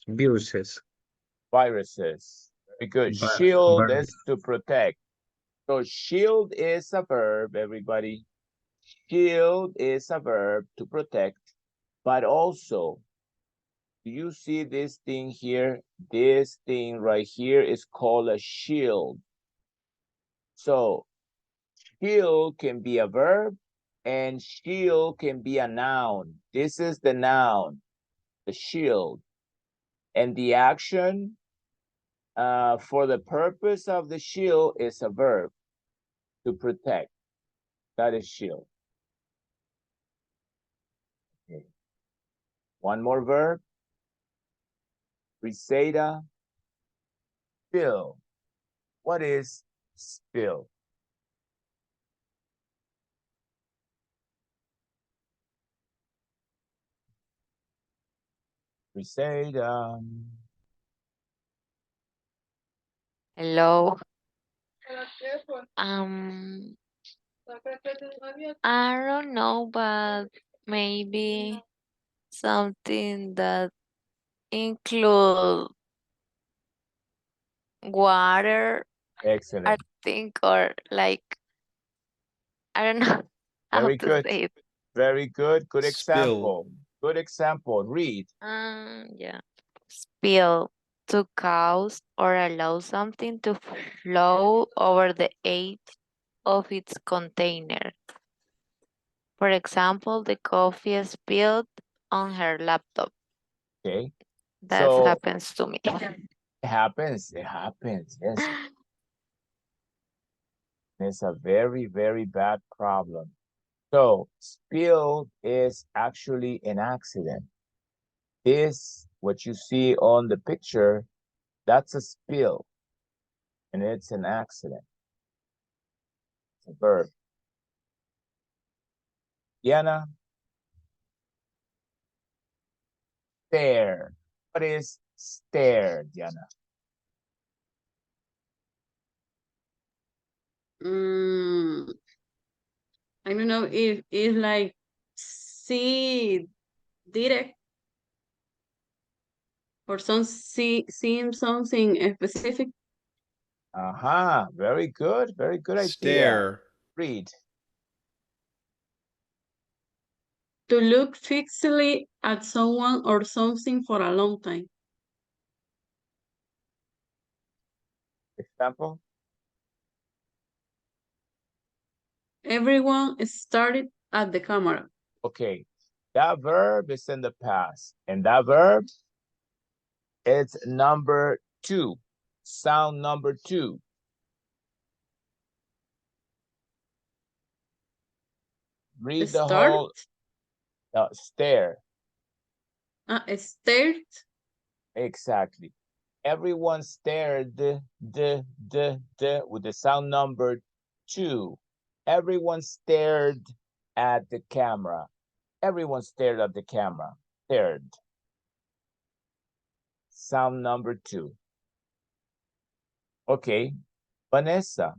viruses. Viruses. Very good. But, Shield is to protect. So shield is a verb, everybody. Shield is a verb to protect, but also, do you see this thing here? This thing right here is called a shield. So shield can be a verb and shield can be a noun. This is the noun, the shield. And the action for the purpose of the shield is a verb, to protect. That is shield. Okay. One more verb. Reseda. Spill. What is spill? Reseda. Hello. I don't know, but maybe something that include water, I Excellent. think, or like, I don't know how Very to good. say it. Very good. Good Spill. example. Good example. Read. Yeah. Spill, to cause or allow something to flow over the edge of its container. For example, the coffee spilled on her laptop. Okay. That So happens to me. it happens. It happens. Yes. It's a very, very bad problem. So spill is actually an accident. This, what you see on the picture, that's a spill. And it's an accident. It's a verb. Diana. Stare. What is stare, Diana? I don't know if it's like see direct or seeing something specific. Very good. Very good idea. Stare. Read. To look fixedly at someone or something for a long time. Example? Everyone started at the camera. Okay. That verb is in the past. And that verb, it's number 2. Sound number 2. Read the whole stare. Stared. Exactly. Everyone stared with the sound number 2. Everyone stared at the camera. Everyone stared at the camera. Stared. Sound number 2. Okay. Vanessa.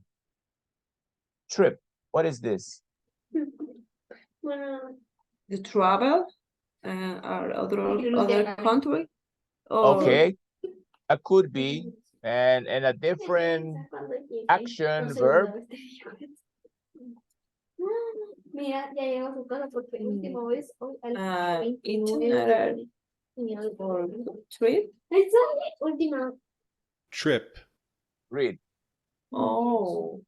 Trip. What is this? The travel or other country. Or... Okay. That could be. And a different action verb. Itinerary or trip. Trip. Read. Oh.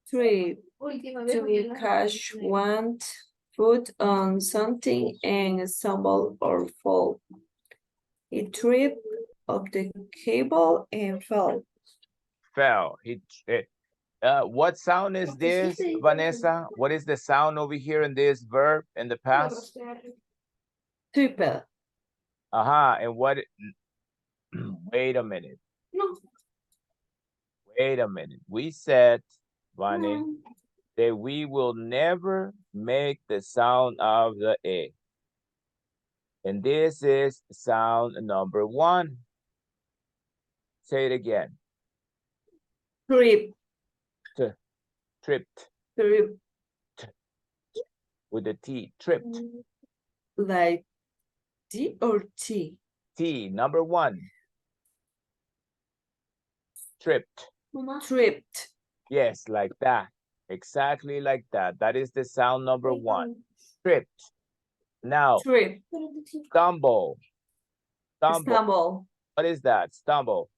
Trip. To catch one foot on something and stumble or fall. He tripped up the cable and fell. Fell. What sound is this, Vanessa? What is the sound over here in this verb in the past? Triple. And what? Wait a minute. Wait a minute. We said, Vane, that we will never make the sound of the A. And this is sound number 1. Say it again. Trip. Tripped. Trip. With the T. Tripped. Like D or T? T. Number 1. Tripped. Tripped. Yes, like that. Exactly like that. That is the sound number 1. Tripped. Now, trip. Stumble. Stumble. What is that? Stumble.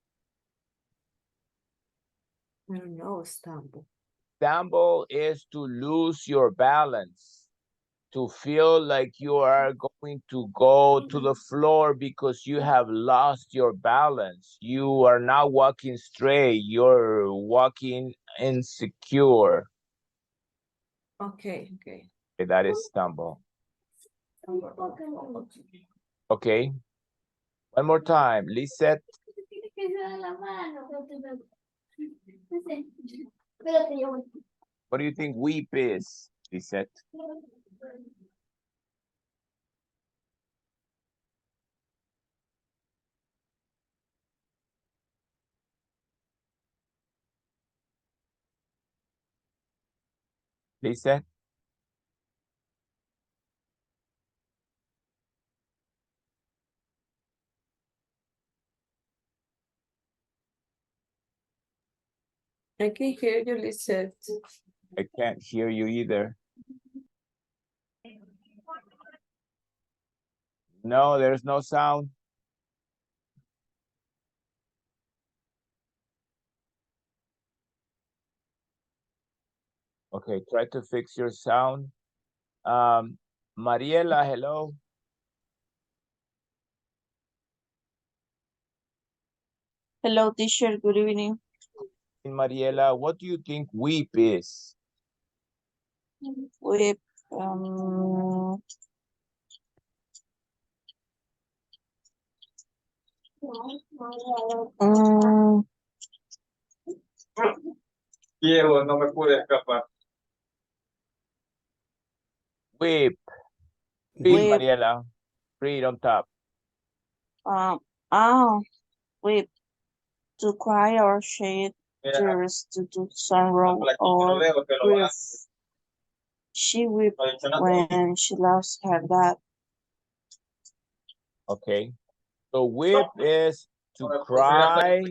I don't know, stumble. Stumble is to lose your balance, to feel like you are going to go to the floor because you have lost your balance. You are not walking straight. You're walking insecure. Okay. That is stumble. Okay. One more time. Lisette. What do you think weep is, Lisette? Lisette? I can hear you, Lisette. I can't hear you either. No, there's no sound. Okay, try to fix your sound. Mariela, hello. Hello, teacher. Good evening. Mariela, what do you think weep is? Weep. Diego, no me pude escapar. Weep. Read, Mariela. Read on top. Weep. To cry or shed tears due to sorrow or grief. She wept when she lost her dad. Okay. So weep is to cry,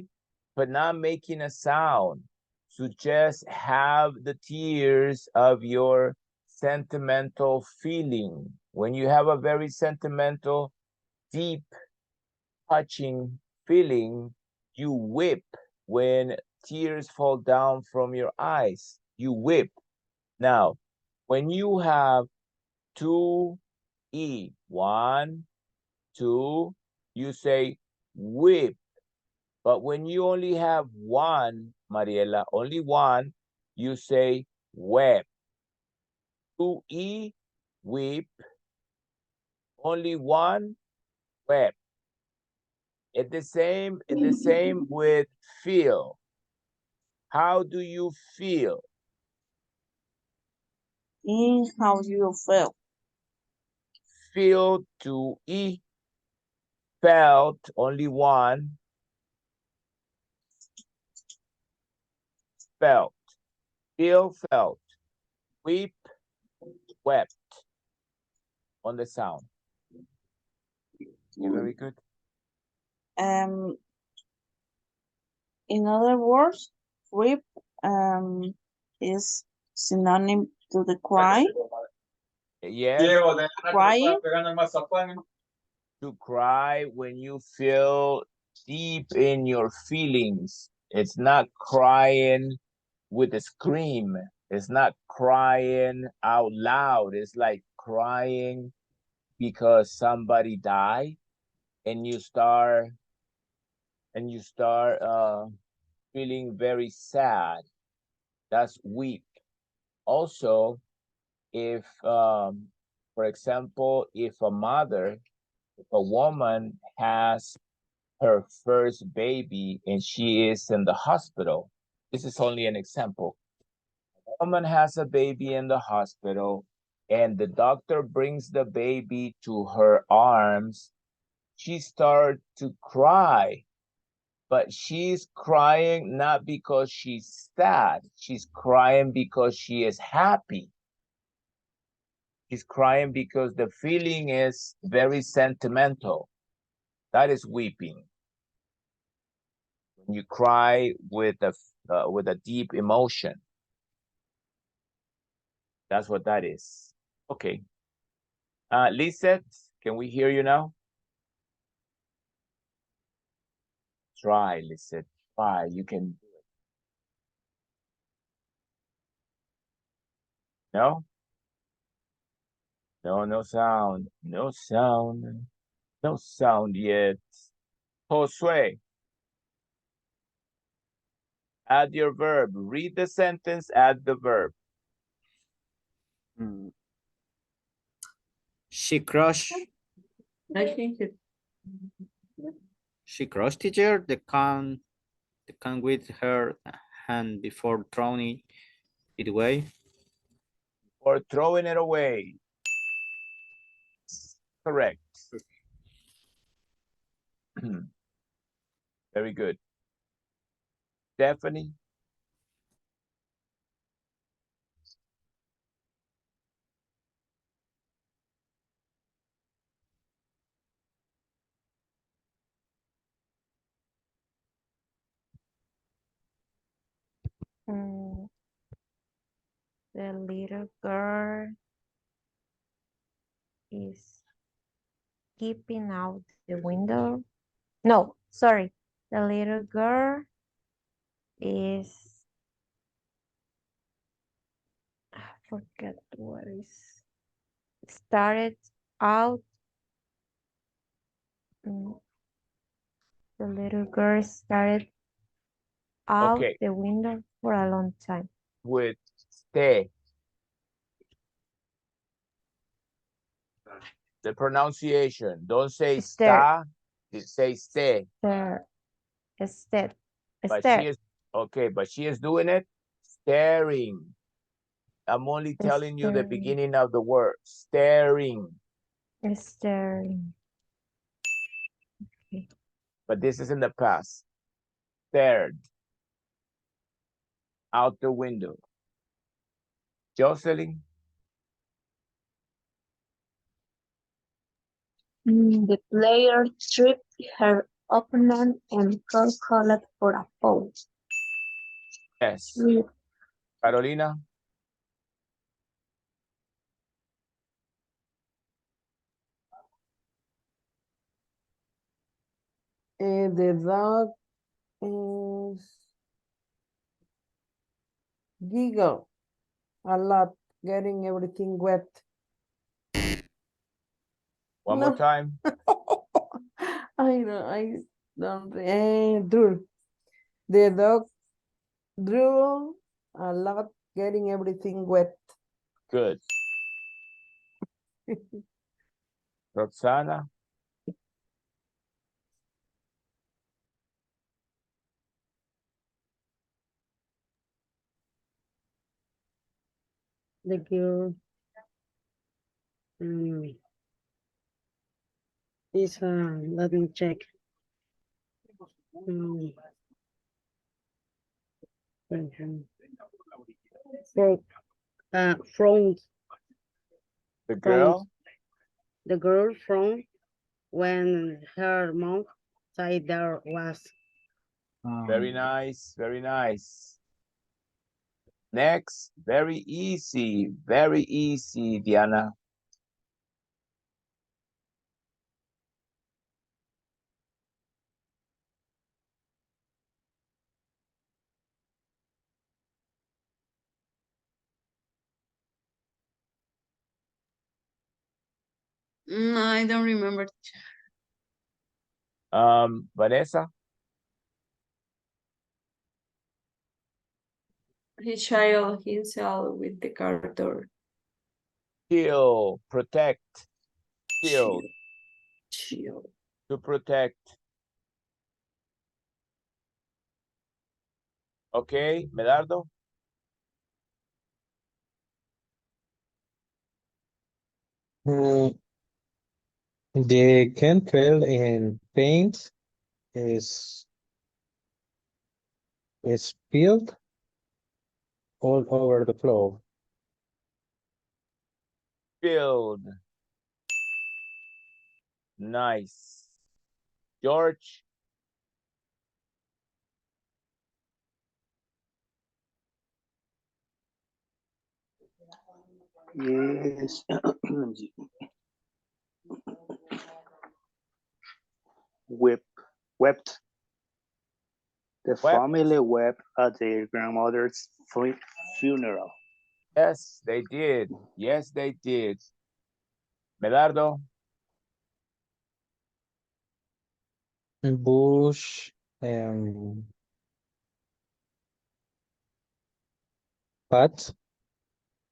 but not making a sound. To just have the tears of your sentimental feeling. When you have a very sentimental, deep, touching feeling, you weep. When tears fall down from your eyes, you weep. Now, when you have two E, 1, 2, you say weep. But when you only have one, Mariela, only one, you say wept. 2E, weep. Only one, wept. It's the same with feel. How do you feel? How do you feel? Feel, 2E. Felt, only one. Felt. Feel, felt. Weep, wept. On the sound. Very good. In other words, weep is synonym to the cry. Yes. Crying. To cry when you feel deep in your feelings. It's not crying with a scream. It's not crying out loud. It's like crying because somebody died and you start feeling very sad. That's weep. Also, if for example, if a woman has her first baby and she is in the hospital, this is only an example. A woman has a baby in the hospital and the doctor brings the baby to her arms. She starts to cry, but she's crying not because she's sad. She's crying because she is happy. She's crying because the feeling is very sentimental. That is weeping. When you cry with a deep emotion. That's what that is. Okay. Lisette, can we hear you now? Try, Lisette. Try. You can do it. No? No, no sound. No sound. No sound yet. Josue, add your verb. Read the sentence, add the verb. She crushed. I think it. She crushed teacher the can with her hand before throwing it away. Or throwing it away. Correct. Very good. Stephanie? The little girl is keeping out the window. No, sorry. The little girl is, I forget what is, started out. The little girl started out Okay. the window for a long time. With stay. The pronunciation. Don't say sta. Say stay. Stare. But she is okay, but she is doing it staring. I'm only telling you the beginning of the word. Staring. Staring. Okay. But this is in the past. Stared. out the window. Jocelyn? The player tripped her opponent and got called for a foul. Yes. Read. Carolina? The dog is giggle a lot, getting everything wet. One more No. time. I don't. Drool. The dog drool a lot, getting everything wet. Good. Roxana? The girl is let me check. From The girl? the girl from when her mom said there was. Very nice, very nice. Next, very easy, Diana. I don't remember. Vanessa? He shielded himself with the car door. Shield, protect. Shield. Shield. To protect. Okay, Medardo? The chemical in paint is spilled all over the floor. Build. Nice. George? Yes. Wept. The family wept at their grandmother's funeral. Yes, they did. Yes, they did. Medardo? Bush Pat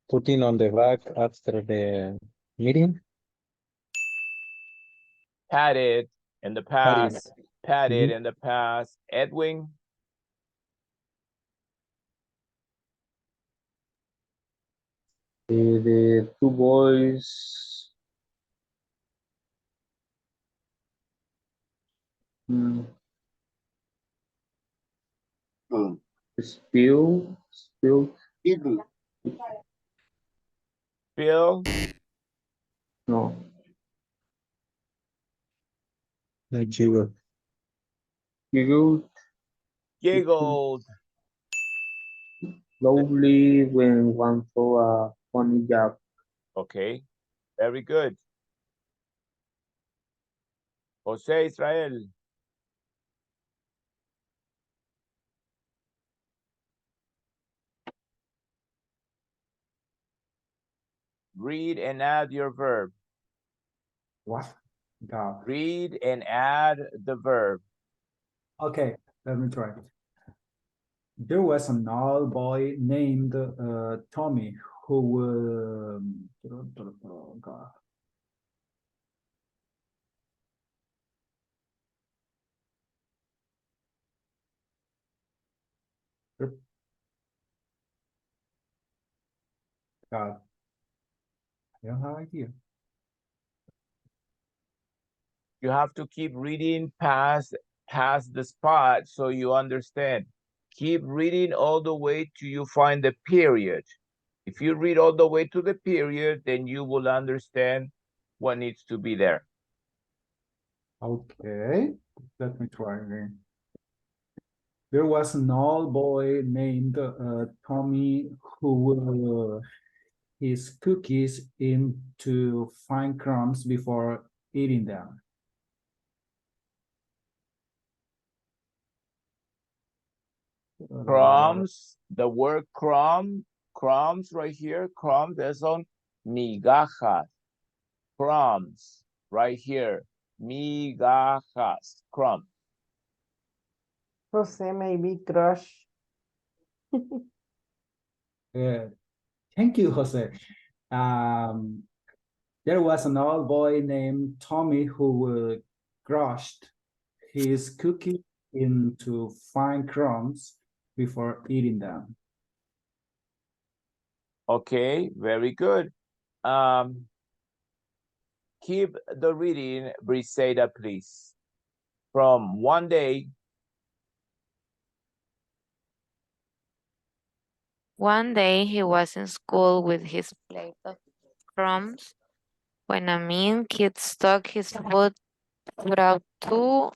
putting on the back after the meeting. Patted in the Patted. past. Patted Mhm. in the past. Edwin? The two boys spilled. Bill? No. Like jiggle. Giggled. Lovely when one saw a funny job. Okay, very good. Jose Israel? Read and add your verb. What? God. Read and add the verb. Okay, let me try. There was an old boy named Tommy who God. God. I don't have idea. You have to keep reading past the spot so you understand. Keep reading all the way till you find the period. If you read all the way to the period, then you will understand what needs to be there. Okay, let me try again. There was an old boy named Tommy who would his cookies into fine crumbs before eating them. Crumbs, the word crumbs right here, crumbs, that's on migajas, crumbs, right here, migajas, crumbs. Jose maybe crush. Thank you, Jose. There was an old boy named Tommy who crushed his cookie into fine crumbs before eating them. Okay, very good. Keep the reading, Briseida, please. From one day. One day he was in school with his plate of crumbs when a mean kid stuck his foot out too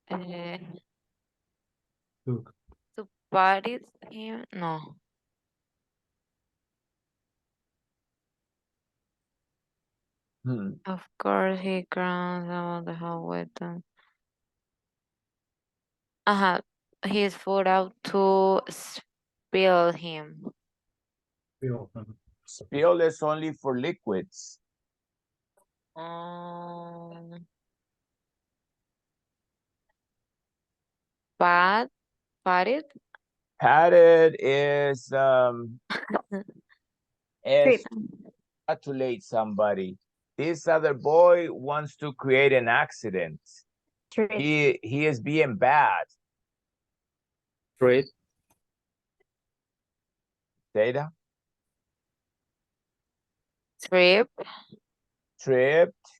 to bite him. No. Of course, he grounds about the whole weapon. His foot out to spill him. Spill is only for liquids. Patted? Patted is congratulate somebody. This other boy wants to create an accident. He is being bad. Treat. Data. Tripped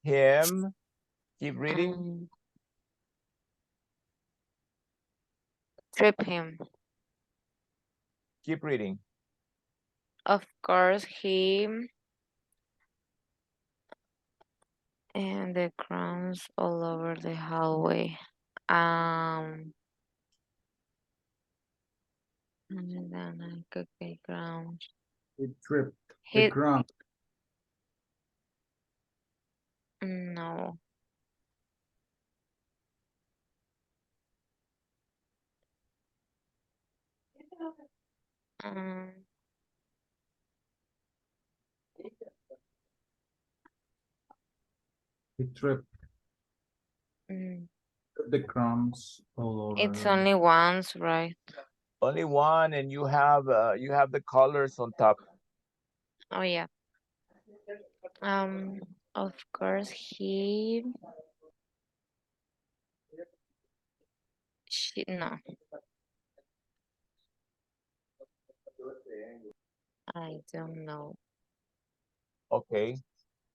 him. Keep reading. Trip him. Keep reading. Of course, he and the crumbs all over the hallway. And then I could get crumbs. He tripped the crumb. No. He tripped the crumbs all over. It's only once, right? Only one, and you have the colors on top. Oh yeah. Of course no. I don't know. Okay.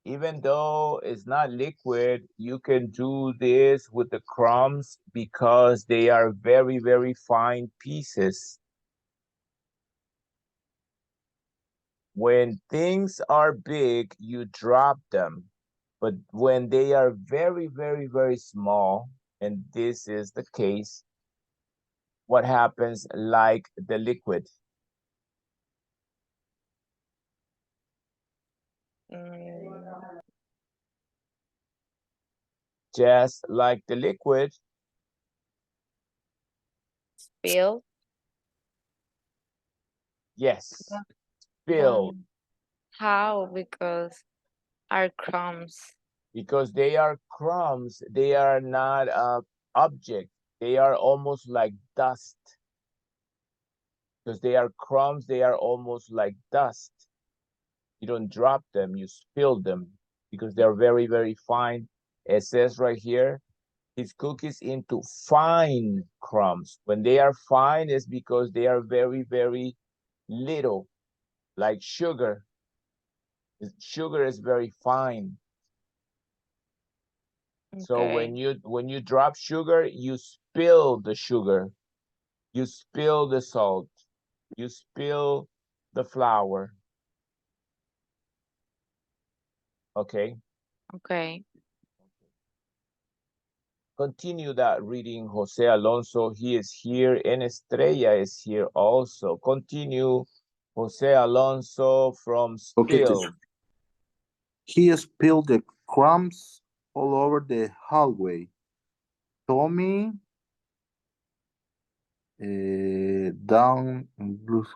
Even though it's not liquid, you can do this with the crumbs because they are very, very fine pieces. When things are big, you drop them. But when they are very, very, very small, and this is the case, what happens like the liquid? Just like the liquid. Spill? Yes, spill. How? Because are crumbs. Because they are crumbs, they are not object. They are almost like dust. Because they are crumbs, they are almost like dust. You don't drop them, you spill them because they're very, very fine. It says right here, his cookies into fine crumbs. When they are fine, it's because they are very, very little, like sugar. Sugar is very fine. So Okay. when you drop sugar, you spill the sugar. You spill the salt. You spill the flour. Okay. Okay. Continue that reading, Jose Alonso. He is here, and Estrella is here also. Continue, Jose Alonso from Okay, spill. teacher. He spilled the crumbs all over the hallway. Tommy down blue.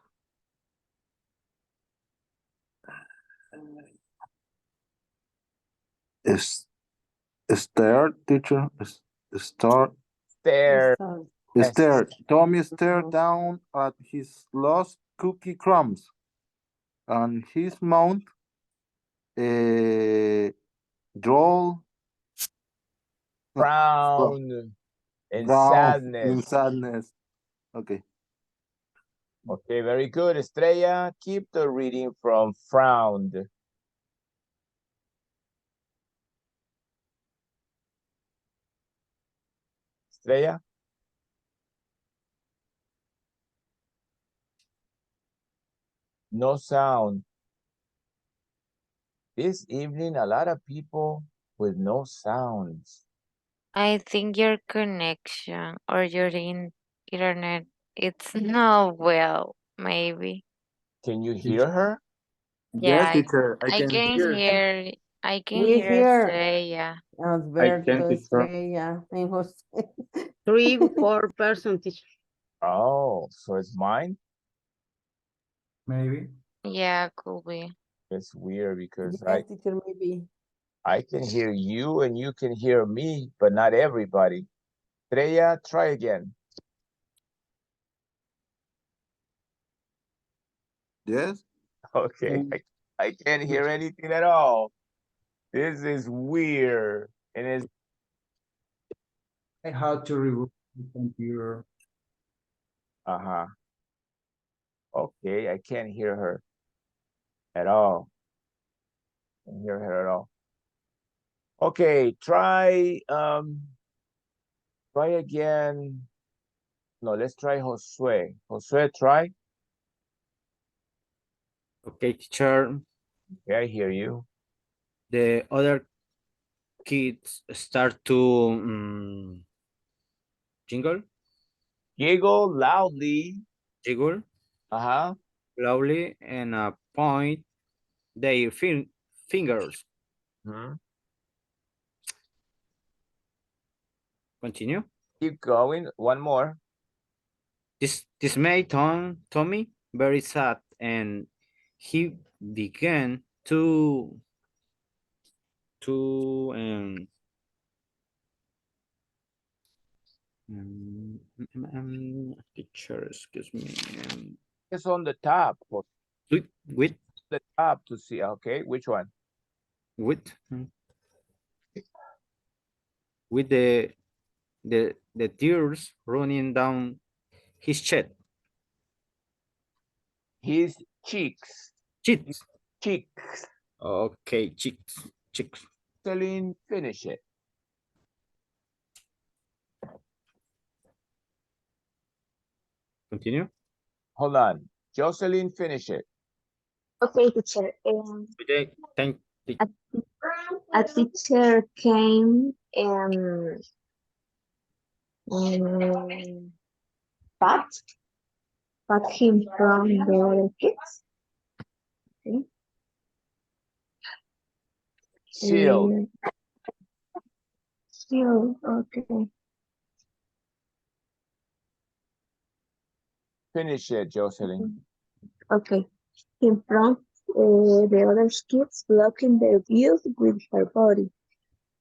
Is stared, teacher. Start. Stare. Stared. Tommy stared down at his lost cookie crumbs, and his mouth droll Frown and brown sadness. in sadness. Okay. Okay, very good, Estrella. Keep the reading from frowned. Estrella? No sound. This evening, a lot of people with no sounds. I think your connection or your internet it's not well, maybe. Can you hear her? Yeah, Yes, teacher. I can hear. I can We hear hear Estrella. Alberto, Estrella, and Jose. 3, 4 person teacher. Oh, so it's mine? Maybe. Yeah, could be. It's weird because Yes, teacher, maybe. I can hear you and you can hear me, but not everybody. Estrella, try again. Yes. Okay, I can't hear anything at all. This is weird. And it's I had to reboot the computer. uh-huh. Okay, I can't hear her at all. Can't hear her at all. Okay, try again. No, let's try Josue. Josue, try. Okay, teacher. Okay, I hear you. The other kids start to jingle. Giggle loudly. Jiggle. Uh-huh. Loudly and point their fingers. Continue. Keep going. One more. This made Tommy very sad, and he began to teacher, excuse me. It's on the top. With the top to see. Okay, which one? With the tears running down his chest. His cheeks. Cheeks. Cheeks. Okay, cheeks. Cheeks. Celine, finish it. Continue. Hold on. Jocelyn, finish it. Okay, teacher. Thank A teacher came but him from the other kids. Okay. Seal. Still, okay. Finish it, Jocelyn. Okay. In front, the other kids blocking their view with her body.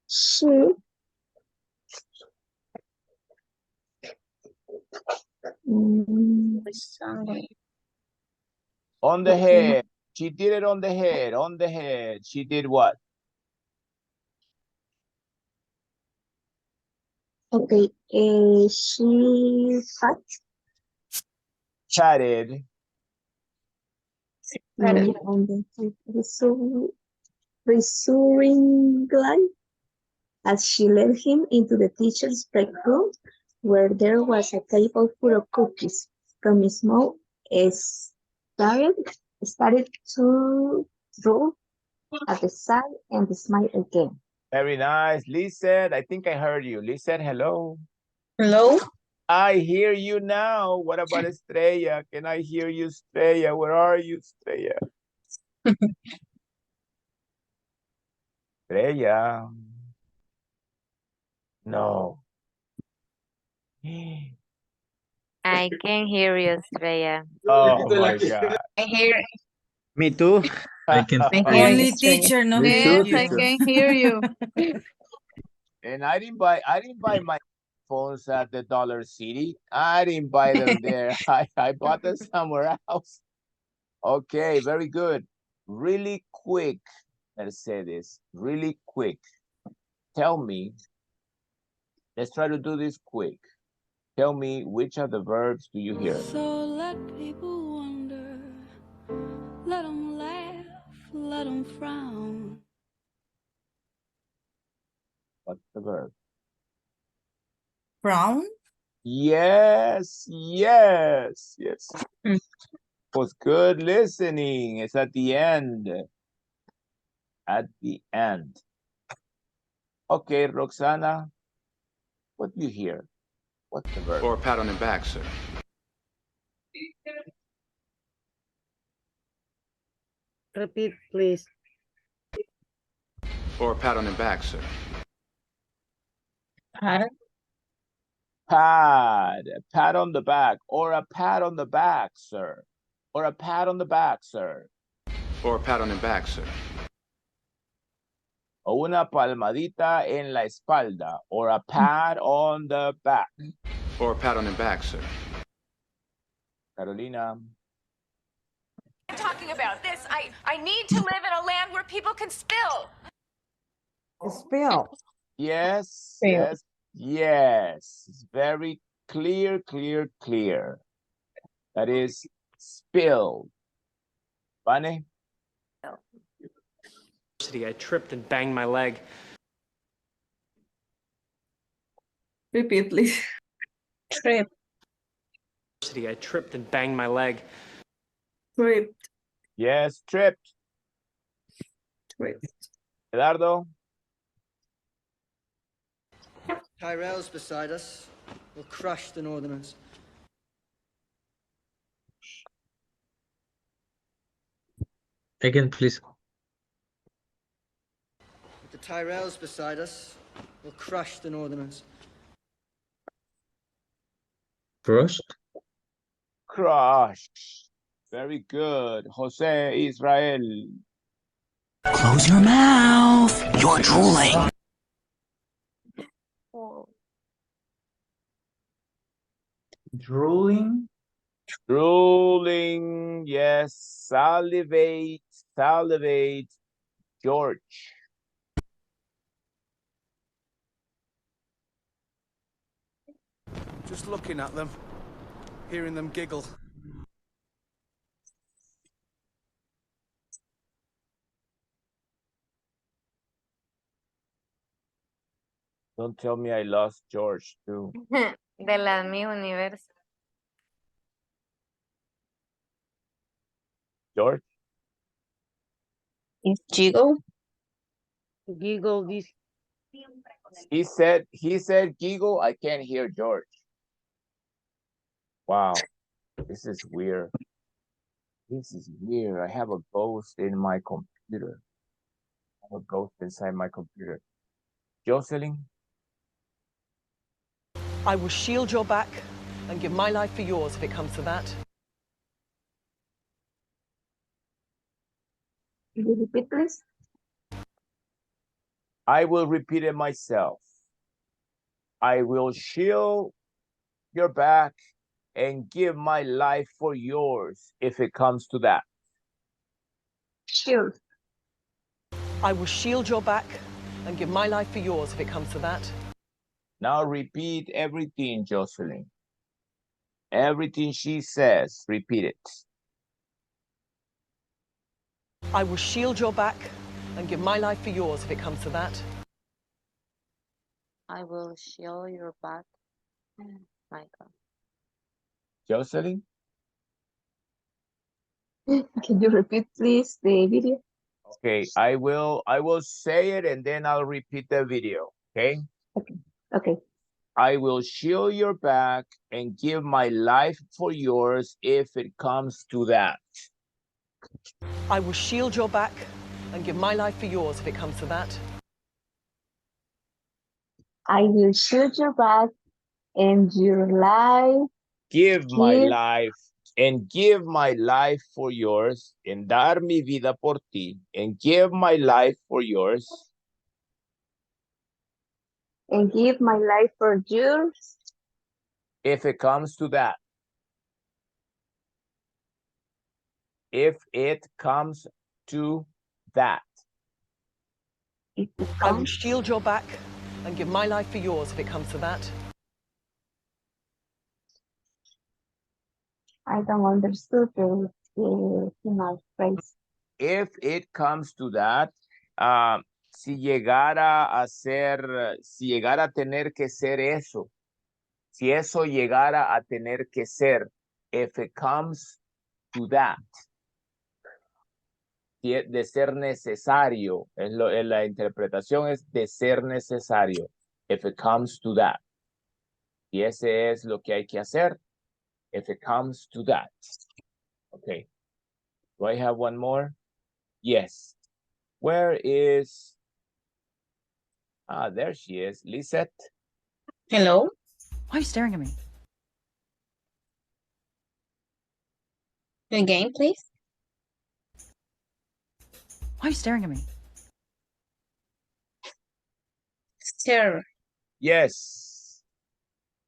She on the head. She did it on the head. On the head. She did what? Okay. She chatted on the reassuring glance as she led him into the teacher's break room, where there was a table full of cookies. From his mouth started to roll at the side and smile again. Very nice. Lizette, I think I heard you. Lizette, hello. Hello? I hear you now. What about Estrella? Can I hear you, Estrella? Where are you, Estrella? Estrella. No. I can hear you, Estrella. Oh my God. I hear, Me too. I can I hear Only you, Estrella. teacher no Me hear too, you. I teacher. can hear you. And I didn't buy my phones at the Dollar City. I didn't buy them there. I bought them somewhere else. Okay, very good. Really quick. Let's say this. Really quick. Tell me. Let's try to do this quick. Tell me which of the verbs do you hear? So let people wonder, let them laugh, let them frown. What's the verb? Frown? Yes, yes, yes. Was good listening. It's at the end. At the end. Okay, Roxana, what do you hear? What's the verb? Or a pat on the back, sir. Repeat, please. Or a pat on the back, sir. Pat on the back, or a pat on the back, sir. Or a pat on the back, sir. Or a pat on the back, sir. O una palmadita en la espalda, or a pat on the back. Or a pat on the back, sir. Carolina. I'm talking about this. I need to live in a land where people can spill. Spill. Yes, Spill. yes, yes. It's very clear, clear, clear. That is spilled. Vane? I tripped and banged my leg. Repeat, please. Trip. I tripped and banged my leg. Tripped. Yes, tripped. Tripped. Eduardo? Tyrell's beside us will crush the Northerners. Again, please. The Tyrells beside us will crush the Northerners. Crushed. Crush. Very good. Jose Israel. Close your mouth. You're drooling. Drooling. Drooling. Yes. Salivate. Salivate. George. Just looking at them, hearing them giggle. Don't tell me I lost George too. De las mi universo. George? Is Giggle? Giggle this. He said giggle. I can't hear George. Wow. This is weird. This is weird. I have a ghost in my computer. I have a ghost inside my computer. Jocelyn? I will shield your back and give my life for yours if it comes to that. Can you repeat, please? I will repeat it myself. I will shield your back and give my life for yours if it comes to that. Shield. I will shield your back and give my life for yours if it comes to that. Now repeat everything, Jocelyn. Everything she says, repeat it. I will shield your back and give my life for yours if it comes to that. I will shield your back. My God. Jocelyn? Can you repeat, please, the video? Okay, I will say it and then I'll repeat the video, okay? Okay. I will shield your back and give my life for yours if it comes to that. I will shield your back and give my life for yours if it comes to that. I will shoot your back and your life. Give my life and give my life for yours, en dar mi vida por ti, and give my life for yours. And give my life for yours. If it comes to that. If it comes to that. I will shield your back and give my life for yours if it comes to that. I don't understand the final phrase. If it comes to that, si llegara a ser, si llegara a tener que ser eso, si eso llegara a tener que ser, if it comes to that, de ser necesario, en la interpretación es de ser necesario, if it comes to that. Y ese es lo que hay que hacer, if it comes to that. Okay. Do I have one more? Yes. Where is... there she is. Lisette. Hello? Why are you staring at me? Again, please. Why are you staring at me? Stare. Yes.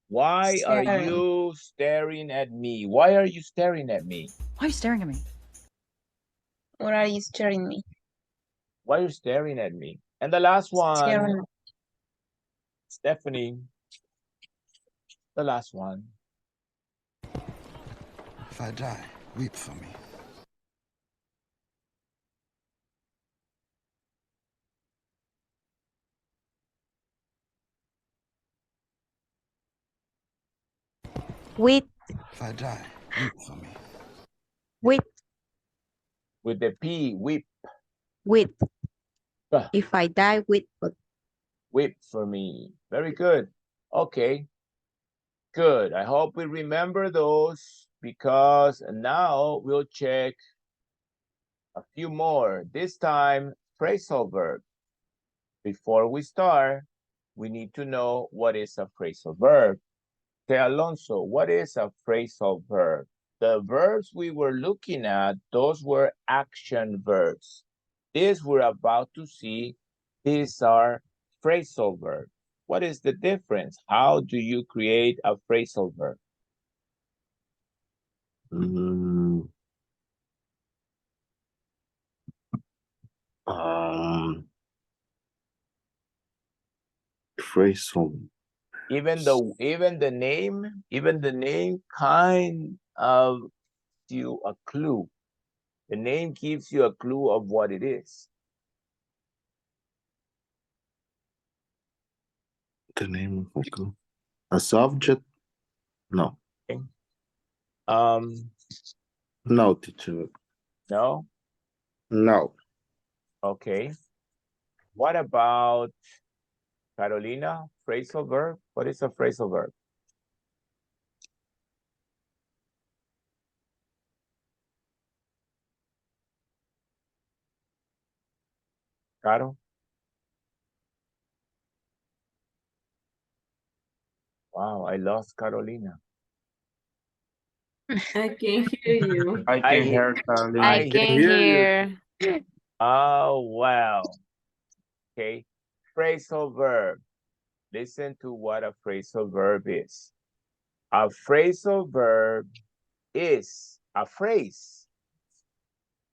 Why are Staring. you staring at me? Why are you staring at me? Why are you staring at me? What are you staring me? Why are you staring at me? And the last one, Staring. Stephanie. The last one. If I die, weep for me. With. If I die, weep for me. With. With the P, weep. With. If I die, with. Weep for me. Very good. Okay. Good. I hope we remember those because now we'll check a few more. This time, phrasal verb. Before we start, we need to know what is a phrasal verb. Okay, Alonso, what is a phrasal verb? The verbs we were looking at, those were action verbs. This we're about to see, these are phrasal verbs. What is the difference? How do you create a phrasal verb? Phrasal. Even the name kind of gives you a clue. The name gives you a clue of what it is. The name of a subject? No. Okay. No, teacher. No? No. Okay. What about Carolina? Phrasal verb? What is a phrasal verb? Caro? Wow, I lost Carolina. I can hear you. I can hear Carolina. I can hear. Oh, wow. Okay. Phrasal verb. Listen to what a phrasal verb is. A phrasal verb is a phrase.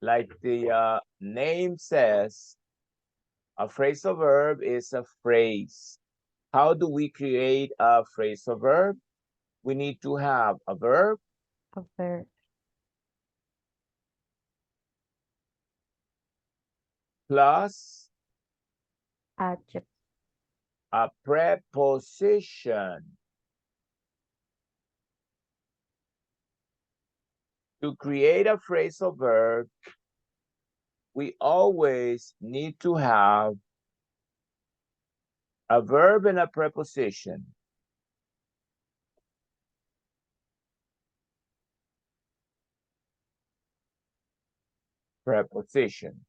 Like the name says, a phrasal verb is a phrase. How do we create a phrasal verb? We need to have a verb. A verb. plus Adjective. a preposition. To create a phrasal verb, we always need to have a verb and a preposition. Preposition.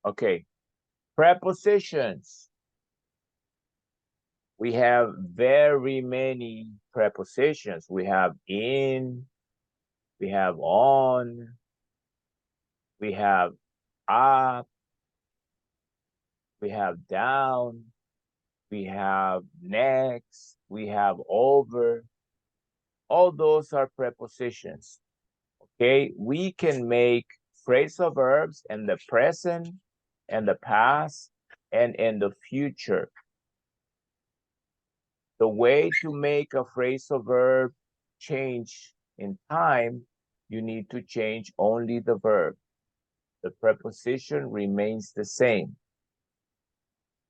Okay, prepositions. We have very many prepositions. We have in, we have on, we have up, we have down, we have next, we have over. All those are prepositions. Okay, we can make phrasal verbs in the present, and the past, and in the future. The way to make a phrasal verb change in time, you need to change only the verb. The preposition remains the same,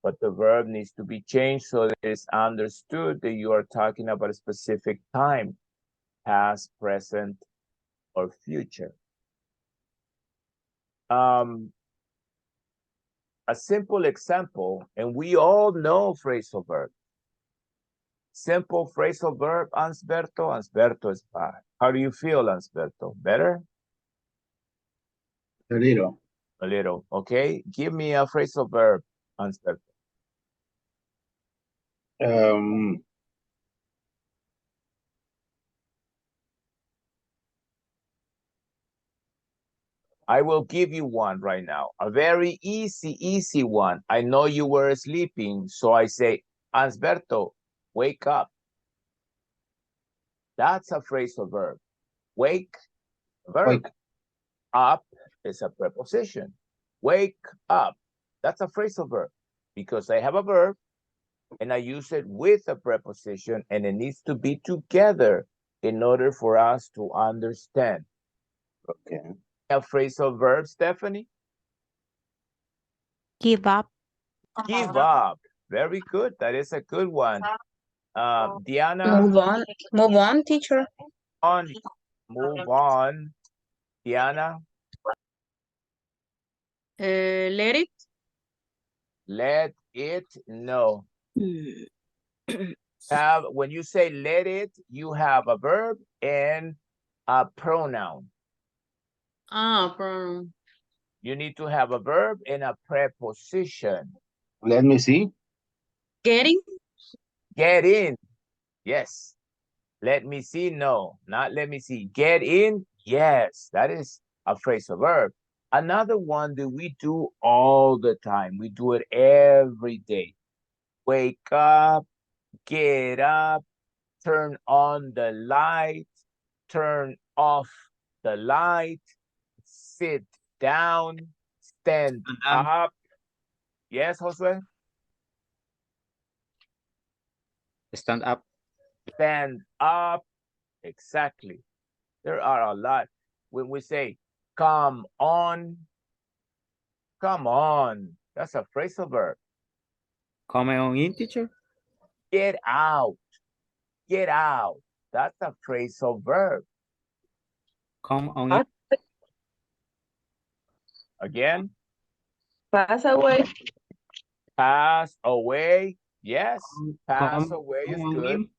but the verb needs to be changed so that it's understood that you are talking about a specific time, past, present, or future. A simple example, and we all know phrasal verb. Simple phrasal verb, Ansberto. Ansberto is fine. How do you feel, Ansberto? Better? A little. A little, okay. Give me a phrasal verb, Ansberto. I will give you one right now. A very easy one. I know you were sleeping, so I say, Ansberto, wake up. That's a phrasal verb. Wake, verb. Wake. Up is a preposition. Wake up. That's a phrasal verb because I have a verb and I use it with a preposition, and it needs to be together in order for us to understand. Okay. A phrasal verb, Stephanie? Give up. Give up. Very good. That is a good one. Diana? Move on. Move on, teacher. Move on. Diana? Let it. Let it. No. When you say let it, you have a verb and a pronoun. Pronoun. You need to have a verb and a preposition. Let me see. Getting. Get in. Yes. Let me see. No, not let me see. Get in. Yes. That is a phrasal verb. Another one that we do all the time. We do it every day. Wake up. Get up. Turn on the light. Turn off the light. Sit down. Stand up. Yes, Josue? Stand up. Stand up. Exactly. There are a lot. When we say, come on, that's a phrasal verb. Come on in, teacher. Get out. Get out. That's a phrasal verb. Come on in. Again. Pass away. Pass away. Yes. Pass Come away is on good. in.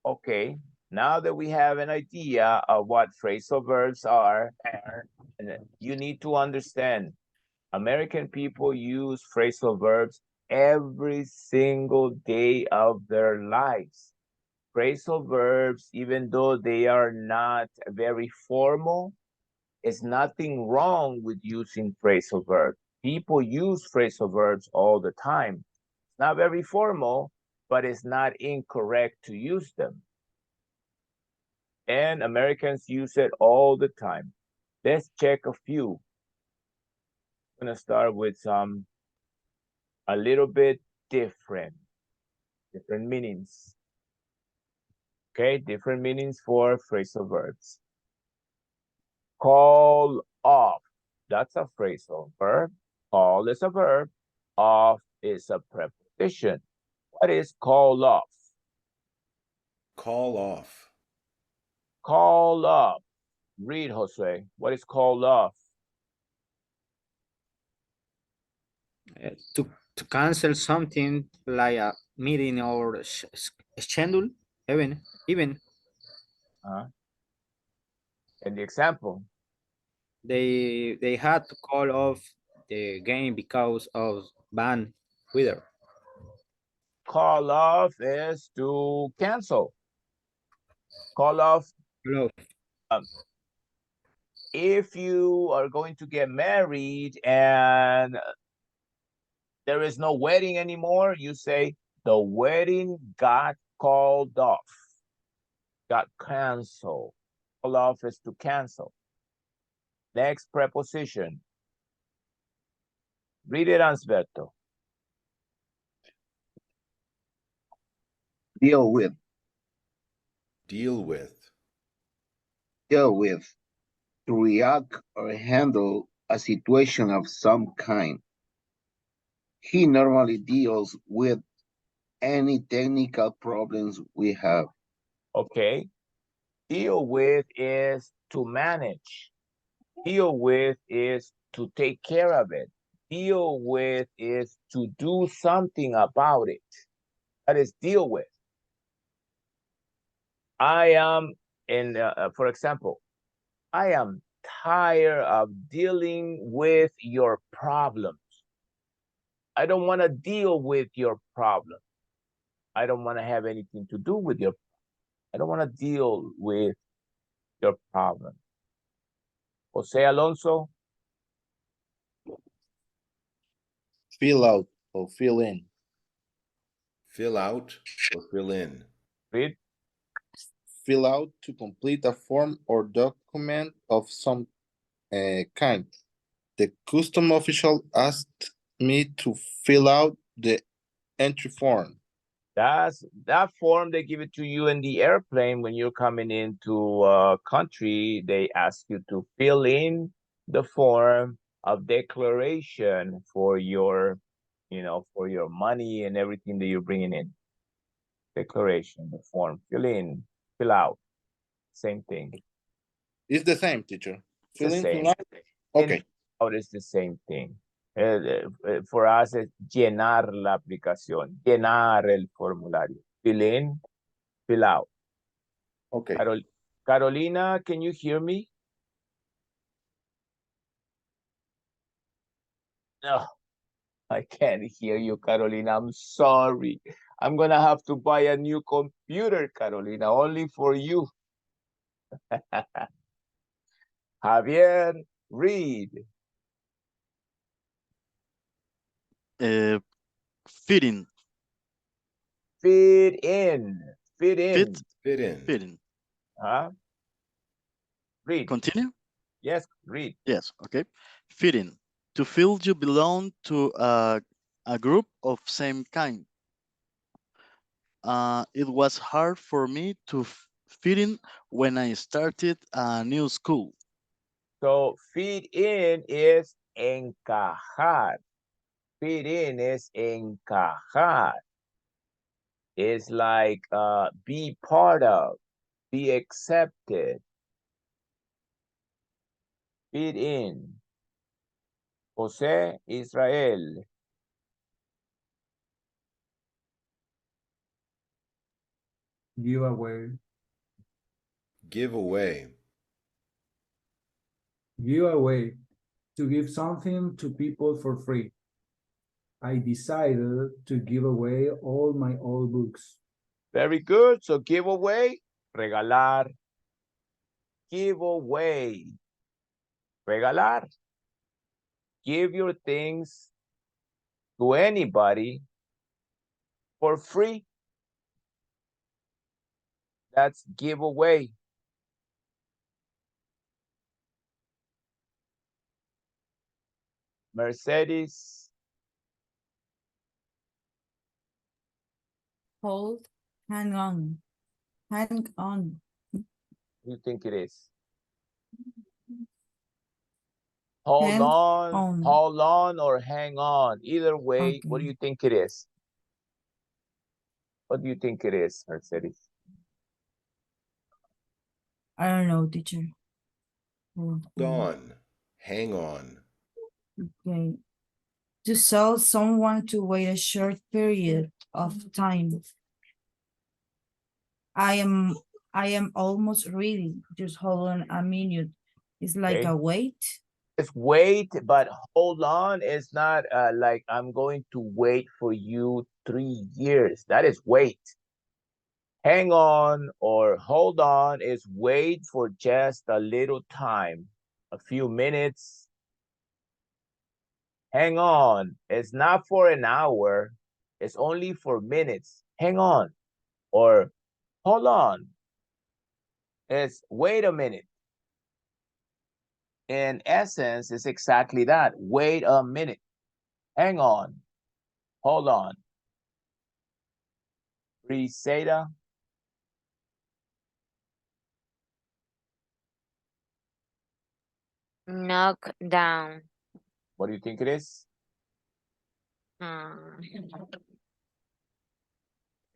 Okay. Now that we have an idea of what phrasal verbs are, you need to understand American people use phrasal verbs every single day of their lives. Phrasal verbs, even though they are not very formal, there's nothing wrong with using phrasal verbs. People use phrasal verbs all the time. It's not very formal, but it's not incorrect to use them. And Americans use it all the time. Let's check a few. I'm gonna start with some a little bit different meanings. Okay, different meanings for phrasal verbs. Call off. That's a phrasal verb. Call is a verb. Off is a preposition. What is call off? Call off. Call off. Read, Jose. What is call off? To cancel something like a meeting or schedule, even. And the example? They had to call off the game because of bad weather. Call off is to cancel. Call off. If you are going to get married and there is no wedding anymore, you say the wedding got called off, got canceled. Call off is to cancel. Next preposition. Read it, Ansberto. Deal with. Deal with. Deal with. To react or handle a situation of some kind. He normally deals with any technical problems we have. Okay. Deal with is to manage. Deal with is to take care of it. Deal with is to do something about it. That is deal with. I am, for example, I am tired of dealing with your problems. I don't want to deal with your problem. I don't want to have anything to do with your. I don't want to deal with your problem. Jose Alonso. Fill out or fill in. Fill out or fill in. Read. Fill out to complete a form or document of some kind. The custom official asked me to fill out the entry form. That's that form they give it to you in the airplane when you're coming into a country. They ask you to fill in the form of declaration for your, for your money and everything that you're bringing in. Declaration, the form, fill in, fill out, same thing. It's the same, teacher. It's the same. Fill out? Okay. Out is the same thing. For us, es llenar la aplicación, llenar el formulario. Fill in, fill out. Okay. Carolina, can you hear me? No, I can't hear you, Carolina. I'm sorry. I'm gonna have to buy a new computer, Carolina, only for you. Javier, read. Fit in. Fit in. Fit in. Fit in. Fit in. Huh? Read. Continue? Yes, read. Yes, okay. Fit in. To feel you belong to a group of same kind. It was hard for me to fit in when I started a new school. So fit in is encajar. Fit in is encajar. It's like be part of, be accepted. Fit in. Jose Israel. Give away. Give away. Give away. To give something to people for free. I decided to give away all my old books. Very good. So give away, regalar. Give away, regalar. Give your things to anybody for free. That's give away. Mercedes. Hold, hang on. Hang on. What do you think it is? Hold Hang on, hold on, or hang on. Either way, what do Okay. you think it is? What do you think it is, Mercedes? I don't know, teacher. Hold On. Hang on. Okay. To sell someone to wait a short period of time. I am almost ready. Just hold on a minute. It's like Okay. a wait. It's wait, but hold on is not like I'm going to wait for you 3 years. That is wait. Hang on or hold on is wait for just a little time, a few minutes. Hang on, it's not for an hour, it's only for minutes. Hang on or hold on. It's wait a minute. In essence, it's exactly that. Wait a minute. Hang on. Hold on. Reseda. Knock down. What do you think it is? Hmm.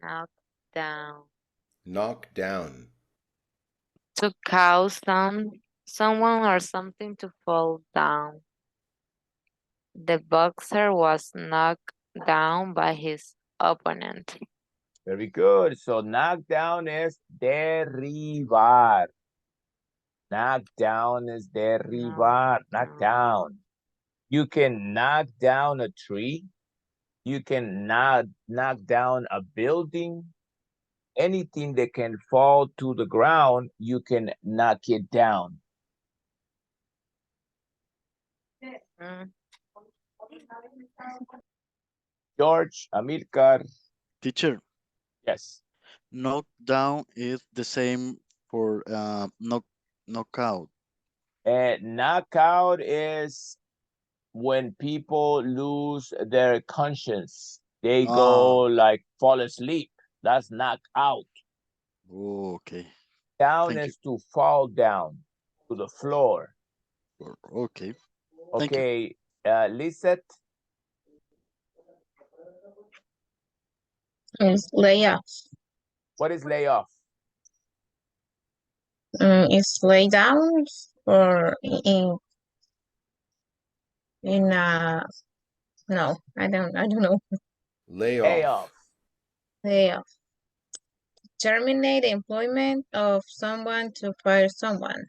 Knock down. Knock down. To cause someone or something to fall down. The boxer was knocked down by his opponent. Very good. So knock down is derribar. Knock down is derribar. Knock down. You can knock down a tree. You can knock down a building. Anything that can fall to the ground, you can knock it down. Mm. George, Amilcar. Teacher. Yes. Knock down is the same for knockout. Knockout is when people lose their conscience. They go like fall asleep. That's knock out. Oh, okay. Down Thank is to fall down to the floor. Okay. Okay, Lisette. It's layoff. What is layoff? It's lay down or in no, I don't know. Layoff. Layoff. Terminate employment of someone to fire someone.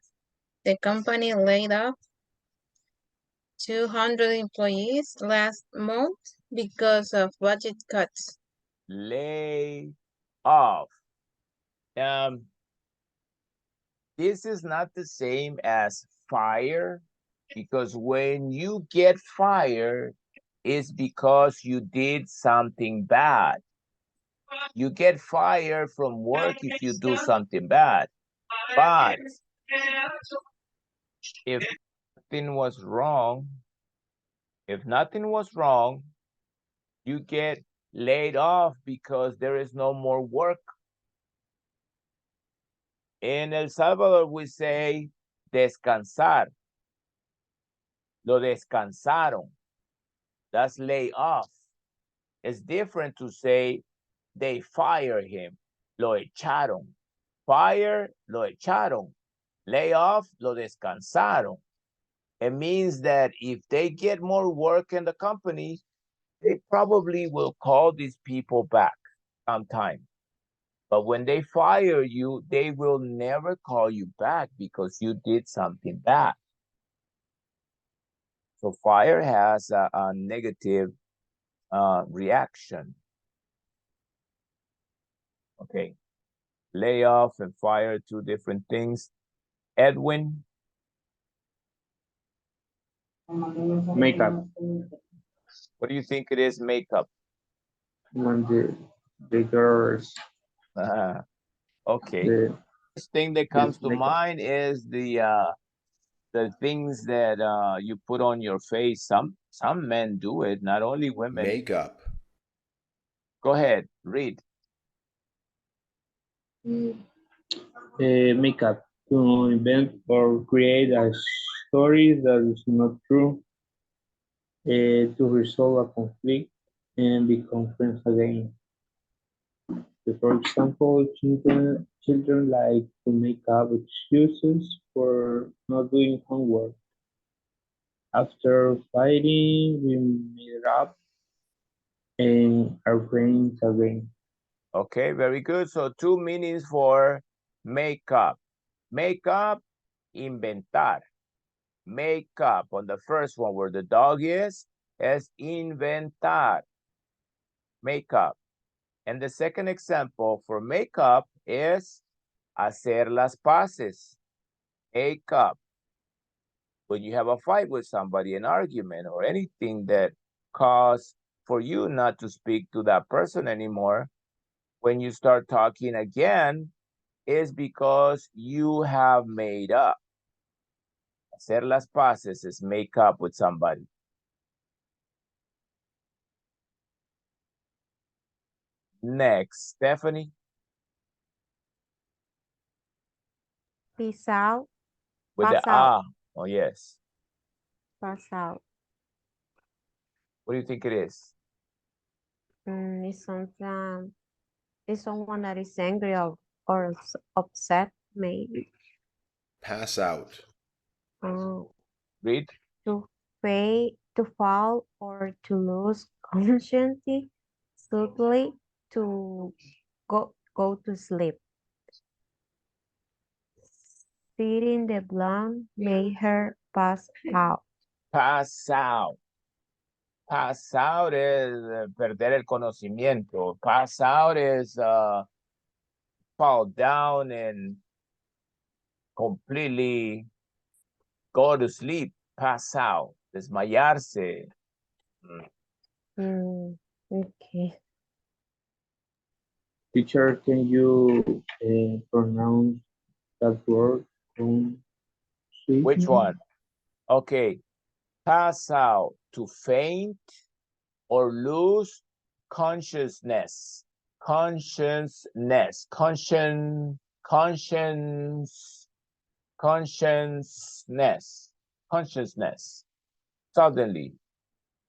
The company laid off 200 employees last month because of budget cuts. Lay off. This is not the same as fire, because when you get fired, it's because you did something bad. You get fired from work if you do something bad. But if nothing was wrong, you get laid off because there is no more work. In El Salvador, we say descansar. Lo descansaron. That's lay off. It's different to say they fire him. Lo echaron. Fire, lo echaron. Lay off, lo descansaron. It means that if they get more work in the company, they probably will call these people back sometime. But when they fire you, they will never call you back because you did something bad. So fire has a negative reaction. Okay. Layoff and fire, two different things. Edwin? Makeup. What do you think it is, makeup? When the girls. Okay. The First thing that comes to makeup. mind is the things that you put on your face. Some men do it, not only women. Makeup. Go ahead, read. Makeup. To invent or create a story that is not true. To resolve a conflict and become friends again. For example, children like to make up excuses for not doing homework. After fighting, we made up and are friends again. Okay, very good. So 2 meanings for make up. Make up, inventar. Make up on the first one where the dog is inventar. Make up. And the second example for make up is hacer las paces. Make up. When you have a fight with somebody, an argument or anything that cause for you not to speak to that person anymore, when you start talking again, is because you have made up. Hacer las paces is make up with somebody. Next, Stephanie. Peace out. With Pass the out. ah. Oh, yes. Pass out. What do you think it is? It's something. It's someone that is angry or upset, maybe. Pass out. Read. To fail, to fall, or to lose conscience, suddenly to go to sleep. Sitting the blonde made her pass out. Pass out. Pass out is perder el conocimiento. Pass out is fall down and completely go to sleep. Pass out. Desmayarse. Okay. Teacher, can you pronounce that word? Which one? Okay. Pass out. To faint or lose consciousness. Consciousness. Consciousness. Suddenly.